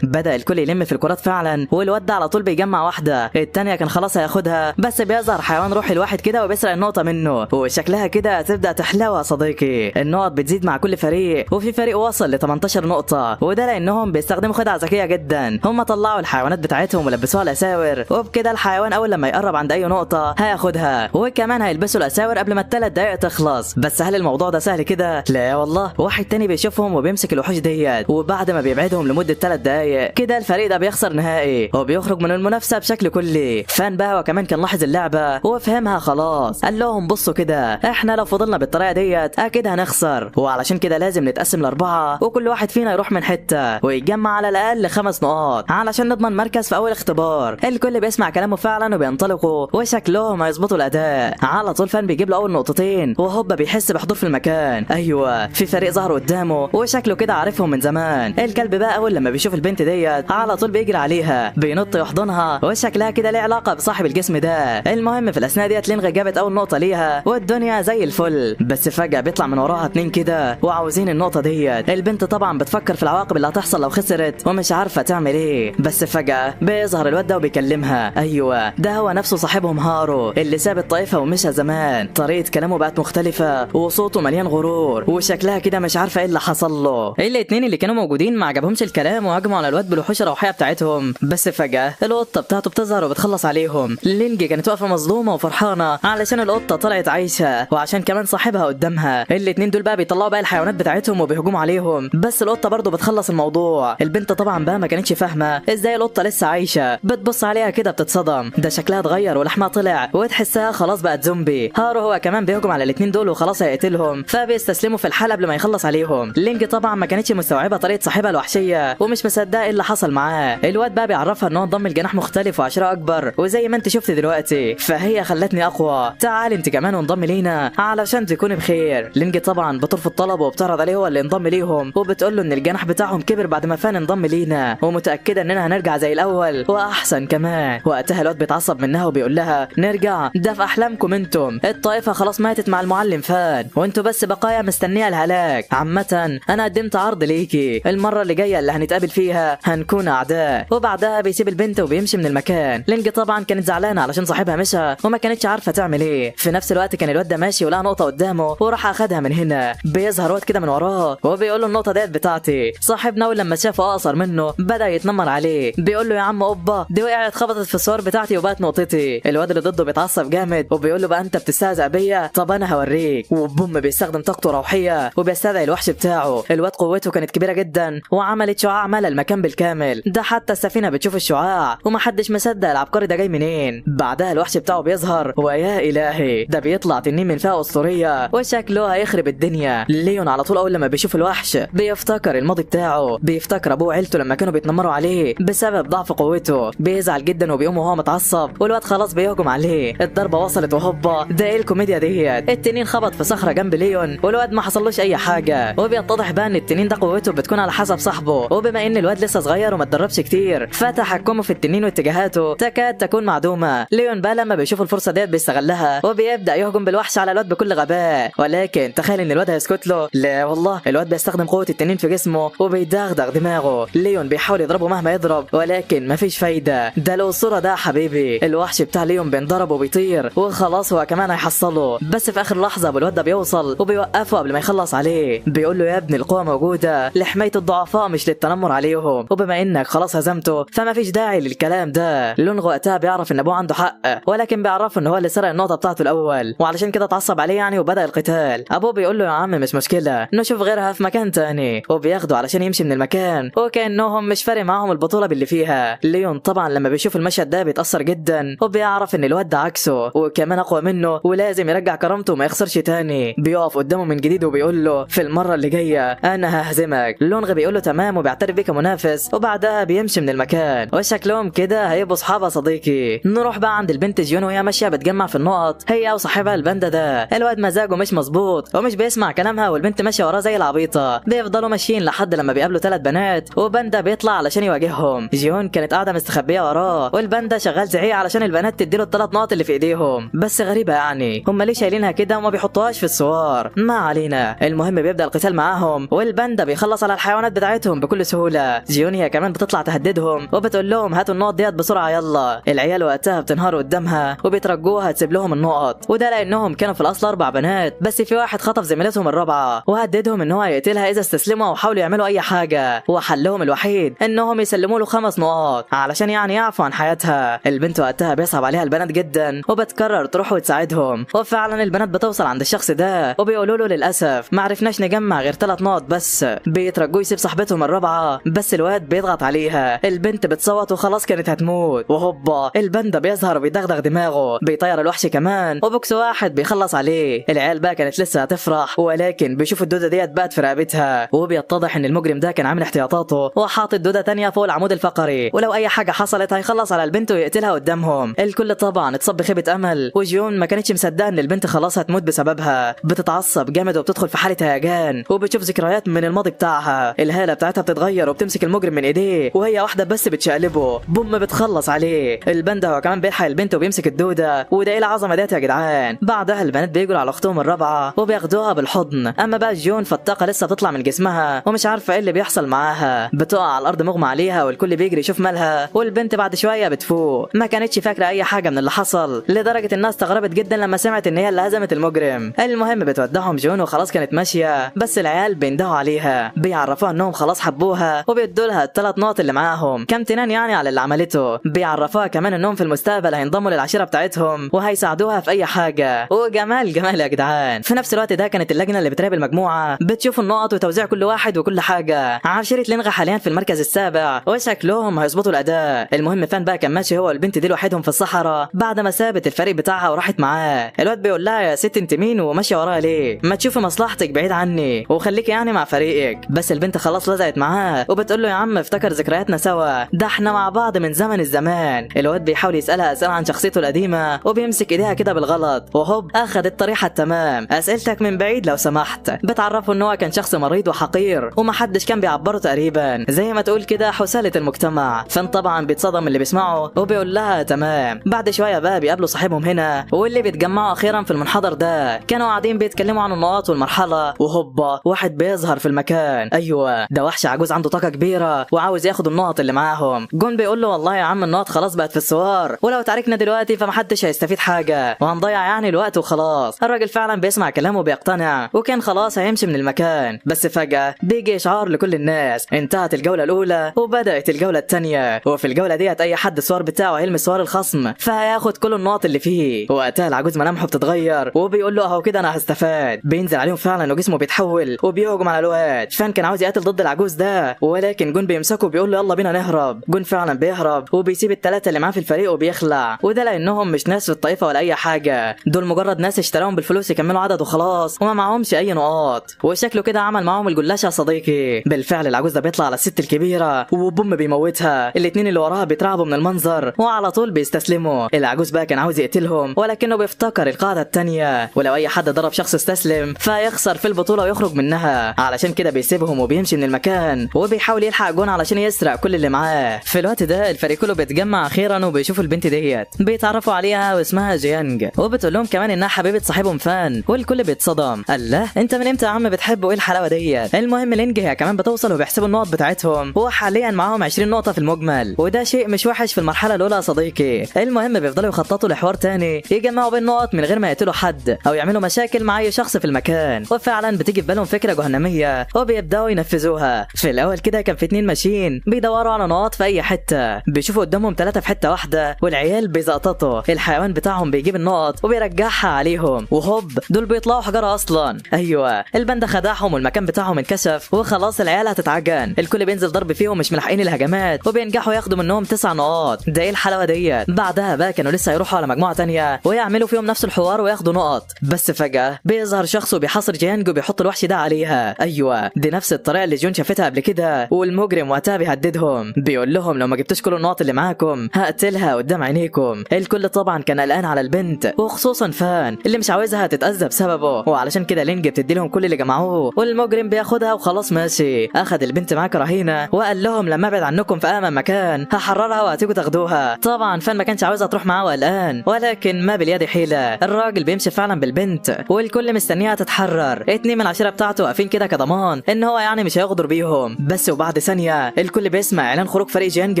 بدا الكل يلم في الكرات فعلا، والواد ده على طول بيجمع واحده، التانيه كان خلاص هياخدها، بس بيظهر حيوان روحي الواحد كده وبيسرق النقطه منه، وشكلها كده هتبدا تحلو يا صديقي. النقط بتزيد مع كل فريق، وفي فريق وصل ل 18 نقطه، وده لانهم بيستخدموا خدعه ذكيه جدا. هم طلعوا الحيوانات بتاعتهم ولبسوها الاساور، وبكده الحيوان اول لما يقرب عند اي نقطه هياخدها، وكمان هيلبسوا الاساور قبل ما ال3 دقايق تخلص. بس هل الموضوع ده سهل كده؟ لا والله. واحد تاني بيشوفهم وبيمسك الوحوش ديت، وبعد ما بيبعدهم لمده 3 دقايق كده الفريق ده بيخسر نهائي وبيخرج من المنافسه بشكل كلي. فان بقى وكمان كان لاحظ اللعبه وفهمها خلاص، قال لهم بصوا كده احنا لو فضلنا بالطريقه ديت اكيد هنخسر، وعلشان كده لازم نتقسم ل4 وكل واحد فينا يروح من حته ويتجمع على الاقل 5 نقاط علشان نضمن مركز في اول اختبار. الكل بيسمع كلامه فعلا وبينطلقوا وشكلهم هيظبطوا الاداء. على طول فان بيجيب له اول نقطتين وهوبا بيحس بحضور في المكان. ايوه في فريق ظهر قدامه وشكله كده عارفهم من زمان. الكلب بقى اول لما بيشوف البنت ديت على طول بيجري عليها بينط يحضنها، وشكلها كده ليه علاقه بصاحب الجسم ده. المهم في الاثناء ديت لينغ جابت اول نقطه ليها والدنيا زي الفل، بس فجاه بيطلع من وراها 2 كده وعاوزين النقطه ديت. البنت طبعا بتفكر في العواقب اللي هتحصل لو خسرت ومش عارفه تعمل ايه، بس فجاه بيظهر الواد ده وبيكلمها. ايوه ده هو نفسه صاحبهم هارو اللي ساب الطائفه ومشى زمان. طريقه كلامه بقت مختلفه وصوته مليان غرور، وشكلها كده مش عارفه ايه اللي حصل له. الاتنين اللي كانوا موجودين ما عجبهمش الكلام وهجموا على الواد بالوحوش الروحيه بتاعتهم، بس فجاه القطه بتاعته بتظهر وبتخلص عليهم. لينج كانت واقفه مظلومه وفرحانه علشان القطه طلعت عايشه وعشان كمان صاحبها قدامها. الاتنين دول بقى بيطلعوا بقى الحيوانات بتاعتهم وبيهجموا عليهم، بس القطه برضه بتخلص الموضوع. البنت طبعا بقى ما كانتش فاهمه ازاي القطه لسه عايشه، بتبص عليها كده بتتصدم، ده شكلها اتغير ولحمها طلع وتحسها خلاص بقت زومبي. هارو هو كمان بيهجم على الاتنين دول وخلاص هيقتلهم، فبيستسلموا في الحال قبل ما يخلص عليهم. لينج طبعا ما كانتش مستوعبه طريقه صاحبها الوحشيه ومش مصدقه ايه اللي حصل معاه. الواد بقى بيعرفها ان هو انضم لجناح مختلف وعشرة اكبر، وزي ما انت شفت دلوقتي فهي خلتني اقوى، تعالي انت كمان وانضم لينا علشان تكوني بخير. لينج طبعا بترفض طلبه وبتعرض عليه هو اللي انضم ليهم، وبتقول له ان الجناح بتاعهم كبر بعد ما فان انضم لينا ومتاكده اننا هنرجع زي الاول واحسن كمان. وقتها الواد بيتعصب منها وبيقول لها نرجع؟ ده في احلامكم انتم، الطائفه خلاص ماتت مع المعلم فان وانتوا بس بقايا مستنيه الهلاك. عامه انا قدمت عرض ليكي، المره اللي جايه اللي هنتقابل فيها هنكون اعداء. وبعدها بيسيب البنت وبيمشي من المكان. لينج طبعا كانت زعلانه علشان صاحبها مشى وما كانتش عارفه تعمل ايه. في نفس الوقت كان الواد ده ماشي ولقى نقطه قدامه وراح اخدها من هنا. بيظهر واد كده من وراه وبيقول له النقطه ديت بتاعتي. صاحبنا اول لما شافه اقصر منه بدا يتنمر عليه، بيقول له يا عم اوبا دي وقعت خبطت في الصور بتاعتي وبقت نقطتي. الواد اللي ضده بيتعصب جامد وبيقول له بقى انت بتستهزأ بيا، طب انا هوريك. وبوم بيستخدم طاقته روحيه وبيستدعي الوحش بتاعه. الواد قوته كانت كبيره جدا وعملت شعاع ملا المكان بالكامل. ده حتى السفينه بتشوف الشعاع ومحدش مصدق العبقري ده جاي منين. بعدها الوحش بتاعه بيظهر ويا الهي ده بيطلع تنين من فئه اسطوريه وشكله هيخرب الدنيا. ليون على طول اول لما بيشوف الوحش بيفتكر الماضي بتاعه، بيفتكر ابوه وعيلته لما كانوا بيتنمروا عليه بسبب ضعف قوته. بيزعل جدا وبيقوم وهو متعصب والواد خلاص بيهجم عليه. الضربه وصلت وهوبا ده ايه الكوميديا ديت. التنين خبط في صخره جنب ليون والواد ما حصلوش اي حاجه. وبيتضح بقى ان التنين ده قوته بتكون على حسب صاحبه، وبما ان الواد لسه صغير وما اتدربش كتير فتحكمه في التنين واتجاهاته تكاد تكون معدومه. ليون بقى لما بيشوف الفرصه ديت بيستغلها وبيبدا يهجم بالوحش على الواد بكل غباء. ولكن تخيل ان الواد هيسكت له؟ لا والله، الواد بيستخدم قوه التنين في جسمه وبيدغدغ دماغه. ليون بيحاول يضربه مهما يضرب ولكن مفيش فايده. ده الاسطوره ده حبيبي. الوحش بتاع ليون بينضرب وبيطير وخلاص هو كمان هيحصله. بس في اخر لحظه ابو الواد ده بيوصل وبيوقفه قبل ما يخلص عليه. بيقول له يا ابني القوه موجوده لحمايه الضعفاء مش للتنمر عليهم، وبما انك خلاص هزمته فما فيش داعي للكلام ده. لونغ وقتها بيعرف ان ابوه عنده حق ولكن بيعرفه ان هو اللي سرق النقطه بتاعته الاول وعلشان كده اتعصب عليه يعني وبدا القتال. ابوه بيقول له يا عم مش مشكله نشوف غيرها في مكان تاني، وبياخده علشان يمشي من المكان وكانهم مش فارق معاهم البطوله باللي فيها. ليون طبعا لما بيشوف المشهد ده بيتاثر جدا وبيعرف ان الواد ده عكسه وكمان اقوى منه ولازم يرجع كرامته وما يخسرش تاني. بيقف قدامه من جديد وبيقول له في المره اللي جايه انا ههزمك. لونغ بيقول له تمام وبيعترف بيه كمنافس وبعدها بيمشي من المكان. وشكلهم كده هيبقوا اصحاب صديقي. نروح بقى عند البنت جيون وهي ماشيه بتجمع في النقط هي وصاحبها الباندا ده. الواد مزاجه مش مظبوط ومش بيسمع كلامها والبنت ماشيه وراه زي العبيطه. بيفضلوا ماشيين لحد لما بيقابلوا 3 بنات وباندا بيطلع علشان يواجههم. جيون كانت قاعده مستخبيه وراه والباندا شغال زعيق علشان البنات تديله ال3 نقط اللي في ايديهم. بس غريبه يعني هم ليه شايلينها كده وما بيحطوهاش في الصور؟ ما علينا. المهم بيبدا القتال معاهم والباندا بيخلص على الحيوانات بتاعتهم بكل سهوله. جيون هي كمان بتطلع تهددهم وبتقول لهم هاتوا النقط ديت بسرعه يلا. العيال وقتها بتنهار قدامها وبيترجوها تسيب لهم النقط، وده لانهم كانوا في الاصل 4 بنات بس في واحد خطف زميلتهم الرابعه وهددهم ان هو هيقتلها اذا استسلموا او حاولوا يعملوا اي حاجه. وحلهم الوحيد انهم يسلموا له 5 نقط علشان يعني يعفوا عن حياتها. البنت وقتها بيصعب عليها البنات جدا وبتكرر تروح وتساعدهم، وفعلا البنات بتوصل عند الشخص ده وبيقولوا له للاسف ما عرفناش نجمع غير 3 نقط بس. بيترجوه يسيب صاحبتهم الرابعه بس الواد بيضغط عليها. البنت بتصوت وخلاص كانت هتموت وهوبا الباندا بيظهر وبيدغدغ دماغه. بيطير الوحش كمان وبوكس واحد بيخلص عليه. العيال بقى كانت لسه هتفرح ولكن بيشوفوا الدوده ديت بقت في رقبتها وبيتضح ان المجرم ده كان عامل احتياطاته وحاطط دوده تانية فوق العمود الفقري ولو اي حاجه حصلت هيخلص على البنت ويقتلها قدامهم. الكل طبعا اتصاب بخيبه امل وجيون ما كانتش مصدقه ان البنت خلاص هتموت بسببها. بتتعصب جامد وبتدخل في حاله هيجان وبتشوف ذكريات من الماضي بتاعها. الهاله بتاعتها بتتغير وبتمسك المجرم من ايديه وهي واحده بس بتشقلبه. بوم بتخلص عليه. الباندا هو كمان بيلحق البنت وبيمسك الدوده. وده ايه العظمه ديت يا جدعان؟ بعدها البنات بيجروا على اختهم الرابعه وبياخدوها بالحضن. اما بقى جيون فالطاقه لسه بتطلع من جسمها ومش عارفه ايه اللي بيحصل معاها. بتقع على الارض مغمى عليها والكل بيجري يشوف مالها والبنت بعد شويه بتفوق. ما كانتش فاكره اي حاجه من اللي حصل لدرجه الناس استغربت جدا لما سمعت ان هي اللي هزمت المجرم. المهم بتودعهم جيون وخلاص كانت ماشيه بس العيال بيندهوا عليها بيعرفوها انهم خلاص حبوها وبيدوا لها ال3 نقط اللي معاهم كامتنان يعني على اللي عملته. بيعرفوها كمان انهم في المستقبل هينضموا للعشيره بتاعتهم وهيساعدوها في اي حاجه. وجمال جمال يا جدعان. في نفس الوقت ده كانت اللجنه اللي بتراقب المجموعه بتشوف النقط وتوزيع كل واحد وكل حاجه. عشيره لينغا حاليا في المركز السابع وشكلهم هيظبطوا الاداء. المهم فان بقى كان ماشي هو والبنت دي لوحدهم في الصحراء بعد ما سابت الفريق بتاعها وراحت معاه. الواد بيقول لها يا ست انت مين وماشيه ورايا ليه؟ ما تشوفي مصلحتك بعيد عني وخليكي يعني مع فريقك. بس البنت خلاص لزقت معاه وبتقول له يا عم افتكر ذكرياتنا سوا، ده احنا مع بعض من زمن الزمان. الواد بيحاول يسالها اسئله عن شخصيته القديمه وبيمسك ايديها كده بالغلط وهوب اخذ الطريحه التمام. اسئلتك من بعيد لو سمحت. بتعرفه ان هو كان شخص مريض وحقير ومحدش كان بيعبره تقريبا زي ما تقول كده حساله المجتمع. فان طبعا بيتصدم اللي بيسمعه وبيقول لها تمام. بعد شويه بقى بيقابلوا صاحبهم هنا واللي بيتجمعوا اخيرا في المنحدر ده. كانوا قاعدين بيتكلموا عن النقاط والمرحله وهوبا واحد بيظهر في المكان. ايوه ده وحش عجوز عنده طاقه كبيره وعاوز ياخد النقط اللي معاهم. جون بيقول له والله يا عم النقط خلاص بقت في السوار، ولو اتعاركنا دلوقتي فمحدش هيستفيد حاجه وهنضيع يعني الوقت وخلاص. الراجل فعلا بيسمع كلامه وبيقتنع، وكان خلاص هيمشي من المكان. بس فجاه بيجي اشعار لكل الناس انتهت الجوله الاولى وبدات الجوله الثانيه، وفي الجوله ديت اي حد السوار بتاعه هيلمس سوار الخصم فهياخد كل النقط اللي فيه. وقتها العجوز ملامحه بتتغير وبيقول له اهو كده انا هستفاد. بينزل عليهم فعلا وجسمه بيتحول وبيهجم على الواد. فان كان عاوز يقاتل ضد العجوز ده، ولكن جون بيمسكه وبيقول له يلا بينا نهرب. جون فعلا بيهرب وبيسيب الثلاثه اللي معاه في الفريق وبيخلع، وده لانهم مش ناس في الطائفه ولا اي حاجه، دول مجرد ناس اشتراهم بالفلوس يكملوا عدد وخلاص وما معهمش اي نقاط. وشكله كده عمل معاهم الجلاشه يا صديقي. بالفعل العجوز ده بيطلع على الست الكبيره وبوم بيموتها. الاثنين اللي وراها بيترعبوا من المنظر وعلى طول بيستسلموا. العجوز بقى كان عاوز يقتلهم ولكنه بيفتكر القاعده الثانيه، ولو اي حد ضرب شخص استسلم فيخسر في البطوله ويخرج منها. علشان كده بيسيبهم وبيمشي من المكان وبيحاول يلحق جون علشان يسرق كل اللي معاه. في الوقت ده الفريق كله بيتجمع اخيرا وبيشوفوا البنت ديت، بيتعرفوا عليها واسمها جيانج، وبتقول لهم كمان انها حبيبه صاحبهم فان. والكل بيتصدم، الله انت من امتى يا عم بتحب وايه الحلاوه ديت؟ المهم لينج هي كمان بتوصل وبيحسبوا النقط بتاعتهم، وحاليا معاهم 20 نقطه في المجمل، وده شيء مش وحش في المرحله الاولى يا صديقي. المهم بيفضلوا يخططوا لحوار تاني يجمعوا بين النقط من غير ما يقتلوا حد او يعملوا مشاكل مع اي شخص في المكان. وفعلا بتيجي في بالهم فكره جهنميه وبيبداوا ينفذوها. في الاول كده كان في 2 ماشيين بيدوروا على نقاط في اي حته، بيشوفوا قدامهم 3 في حته واحده والعيال بيزقططوا. الحيوان بتاعهم بيجيب النقط وبيرجعها عليهم، وهوب دول بيطلعوا حجره اصلا. ايوه الباندا خدعهم والمكان بتاعهم انكشف وخلاص العيال هتتعجن. الكل بينزل ضرب فيهم مش ملحقين الهجمات وبينجحوا ياخدوا منهم 9 نقاط. ده ايه الحلاوه ديت؟ بعدها بقى كانوا لسه يروحوا على مجموعه تانية ويعملوا فيهم نفس الحوار وياخدوا نقط. بس فجاه بيظهر شخص وبيحاصر جيانج وبيحط الوحش ده عليها. ايوه دي نفس الطريقه اللي جون شافتها قبل كده، والمجرم وقتها بيهددهم بيقول لهم لو ما جبتوش كل النقط اللي معاكم هقتلها قدام عينيكم. الكل طبعا كان قلقان على البنت وخصوصا فان اللي مش عاوزها تتاذى بسببه، وعلشان كده لينج بتدي لهم كل اللي جمعوه والمجرم بياخدها وخلاص ماشي. اخد البنت معاه كرهينه وقال لهم لما ابعد عنكم في امن مكان هحررها وهتيجوا تاخدوها. طبعا فان ما كانش عاوزها تروح معاه وقلقان، ولكن ما باليد حيله. الراجل بيمشي فعلا بالبنت والكل مستنيها تتحرر. 2 من العشيره بتاعته واقفين كده كضمان ان هو يعني مش هيغدر بيهم. بس وبعد ثانيه الكل بيسمع اعلان خروج فريق جيانج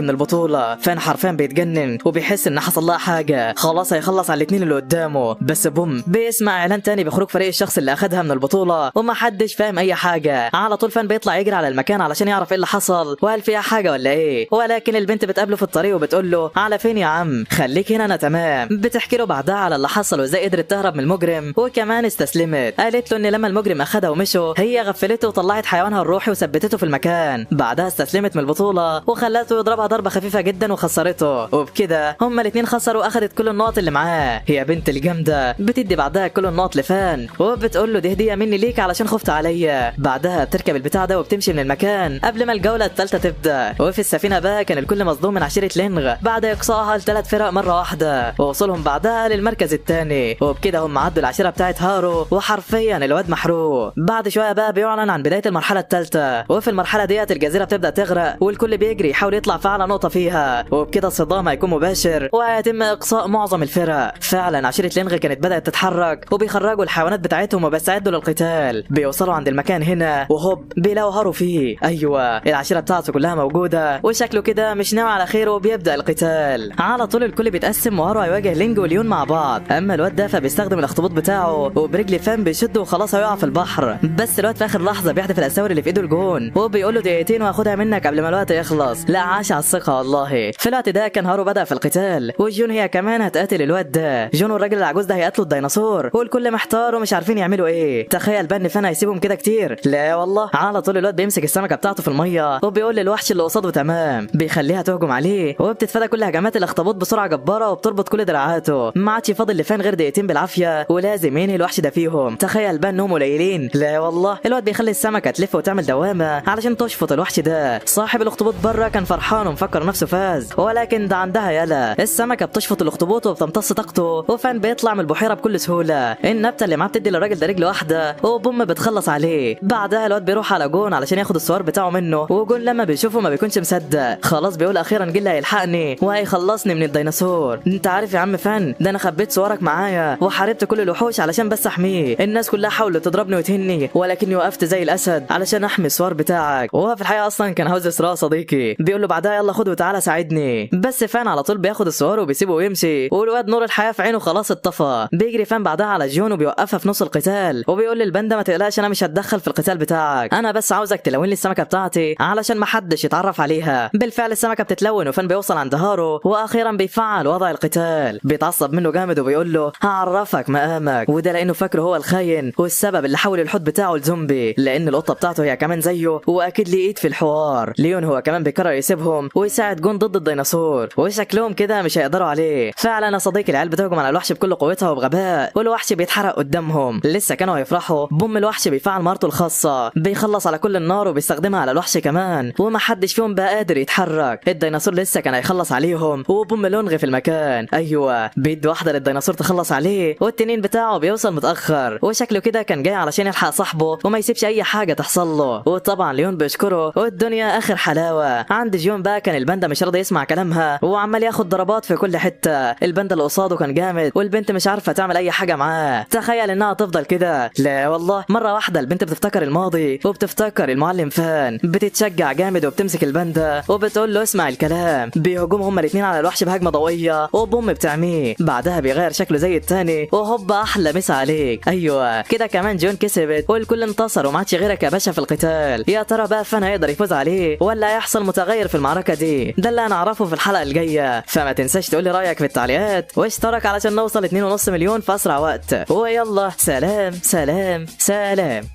من البطوله. فان حرفيا بيتجنن وبيحس ان حصل لها حاجه، خلاص هيخلص على الاثنين اللي قدامه. بس بوم بيسمع اعلان تاني بخروج فريق الشخص اللي اخدها من البطوله ومحدش فاهم اي حاجه. على طول فان بيطلع يجري على المكان علشان يعرف ايه اللي حصل وهل فيها حاجه ولا ايه، ولكن البنت بتقابله في الطريق وبتقول له على فين يا عم؟ خليك هنا انا تمام. بتحكي له بعدها على اللي حصل وازاي قدرت تهرب من المجرم وكمان استسلمت. قالت له ان لما المجرم اخدها ومشوا هي غفلته وطلعت حيوانها الروحي وثبتته في المكان. بعدها استسلمت من البطوله وخلته يضربها ضربه خفيفه جدا وخسرته، وبكده هما الاثنين خسروا واخدت كل النقط اللي معاه. هي بنت الجامده بتدي بعدها كل النقط لفان وبتقول له دي هديه مني ليك علشان خفت عليا. بعدها بتركب البتاع ده وبتمشي من المكان قبل ما الجوله الثالثه تبدا. وفي السفينه بقى كان الكل مصدوم من عشيره لينغ بعد اقصائها ل3 فرق مره واحده ووصولهم بعدها للمركز الثاني. وبكده هم عدوا العشيره بتاعت هارو وحرفيا الواد محروق. بعد شويه بقى بيعلن عن بدايه المرحله الثالثه، وفي المرحله ديت الجزيره بتبدا تغرق والكل بيجري يحاول يطلع في اعلى نقطه فيها، وبكده الصدام هيكون مباشر وهيتم اقصاء معظم الفرق. فعلا عشيره لينغ كانت بدات تتحرك وبيخرجوا الحيوانات بتاعتهم وبيستعدوا للقتال. بيوصلوا عند المكان هنا وهوب بيلاقوا هارو فيه. ايوه العشيره بتاعته كلها موجوده وشكله كده مش ناوي على خير وبيبدا القتال. على طول الكل بيتقسم وهارو هيواجه لينج وليون مع بعض. اما الواد ده فبيستخدم الاخطبوط بتاعه وبرجل فان بيشده وخلاص هيقع في البحر. بس الواد في اخر لحظه بيحدف الاساور اللي في ايده الجون وبيقول له دقيقتين وهاخدها منك قبل ما الوقت يخلص. لا عاش على الثقه والله. في الوقت ده كان هارو بدا في القتال وجون هي كمان هتقاتل الواد ده. جون والراجل العجوز ده هيقتلوا الديناصور والكل محتار ومش عارفين يعملوا ايه. تخيل بقى ان فان هيسيبهم كده كتير؟ لا والله. على طول الواد بيمسك السمكه بتاعته في الميه وبيقول للوحش اللي قصاده تمام، بيخليها تهجم عليه وبتتفادى كل هجمات الاخطبوط بسرعه جباره وبتربط كل دراعاته. ما عادش فاضل لفان غير دقيقتين بالعافيه ولازم ينهي الوحش ده فيهم. تخيل بقى انهم قليلين. لا والله. الواد بيخلي السمكه تلف وتعمل دوامه علشان تشفط الوحش ده. صاحب الاخطبوط بره كان فرحان ومفكر نفسه فاز، ولكن ده عندها يالا. السمكه بتشفط الاخطبوط وبتمتص طاقته وفان بيطلع من البحيره بكل سهوله. النبته اللي معاه بتدي للراجل ده رجل واحده وبوم بتخلص عليه. بعدها الواد بيروح على جون علشان ياخد السوار بتاعه منه، وجون لما بيشوفه ما بيكونش مصدق. خلاص بيقول اخيرا جيل هيلحقني وهيخلصني من الديناصور. انت عارف يا عم فان ده انا خبيت صورك معايا وحاربت كل الوحوش علشان بس احميه. الناس كلها حاولت تضربني وتهني ولكني وقفت زي الاسد علشان احمي الصور بتاعك. وهو في الحقيقه اصلا كان عاوز اسراء صديقي. بيقول له بعدها لا يلا خد وتعالى ساعدني. بس فان على طول بياخد السوار وبيسيبه ويمشي، والواد نور الحياه في عينه خلاص اتطفى. بيجري فان بعدها على جون وبيوقفها في نص القتال، وبيقول للباندا ما تقلقش انا مش هتدخل في القتال بتاعك، انا بس عاوزك تلون لي السمكه بتاعتي علشان ما حدش يتعرف عليها. بالفعل السمكه بتتلون وفان بيوصل عند هارو واخيرا بيفعل وضع القتال. بيتعصب منه جامد وبيقول له هعرفك مقامك، وده لانه فاكره هو الخاين والسبب اللي حول الحوت بتاعه لزومبي، لان القطه بتاعته هي كمان زيه واكيد ليه ايد في الحوار. ليون هو كمان بيقرر يسيبهم ويساعد جون ضد الديناصور، وشكلهم كده مش هيقدروا عليه. فعلا يا صديقي العيال بتهجم على الوحش بكل قوتها وبغباء، والوحش بيتحرق قدامهم. لسه كانوا هيفرحوا بوم الوحش بيفعل مهارته الخاصه، بيخلص على كل النار وبيستخدمها على الوحش كمان، ومحدش فيهم بقى قادر يتحرك. الديناصور لسه كان هيخلص عليهم وبوم لونغ في المكان. ايوه بيدي واحده للديناصور تخلص عليه، والتنين بتاعه بيوصل متاخر، وشكله كده كان جاي علشان يلحق صاحبه وما يسيبش اي حاجه تحصل له. وطبعا ليون بيشكره والدنيا اخر حلاوه. عند جون بقى كان الباندا مش راضي يسمع كلامها وعمال ياخد ضربات في كل حته. الباندا اللي قصاده كان جامد والبنت مش عارفه تعمل اي حاجه معاه. تخيل انها تفضل كده. لا والله مره واحده البنت بتفتكر الماضي وبتفتكر المعلم فان، بتتشجع جامد وبتمسك الباندا وبتقول له اسمع الكلام. بيهجموا هما الاثنين على الوحش بهجمه ضوئيه وبوم بتعميه، بعدها بيغير شكله زي التاني وهوبا احلى مسا عليك. ايوه كده كمان جون كسبت والكل انتصر وما عادش غيرك يا باشا في القتال. يا ترى بقى فان هيقدر يفوز عليه ولا هيحصل متغير في المعركه دي؟ ده اللي هنعرفه في الحلقه الجايه، فما تنساش تقول لي رايك في التعليقات واشترك علشان نوصل 2.5 مليون في اسرع وقت. ويلا سلام سلام سلام.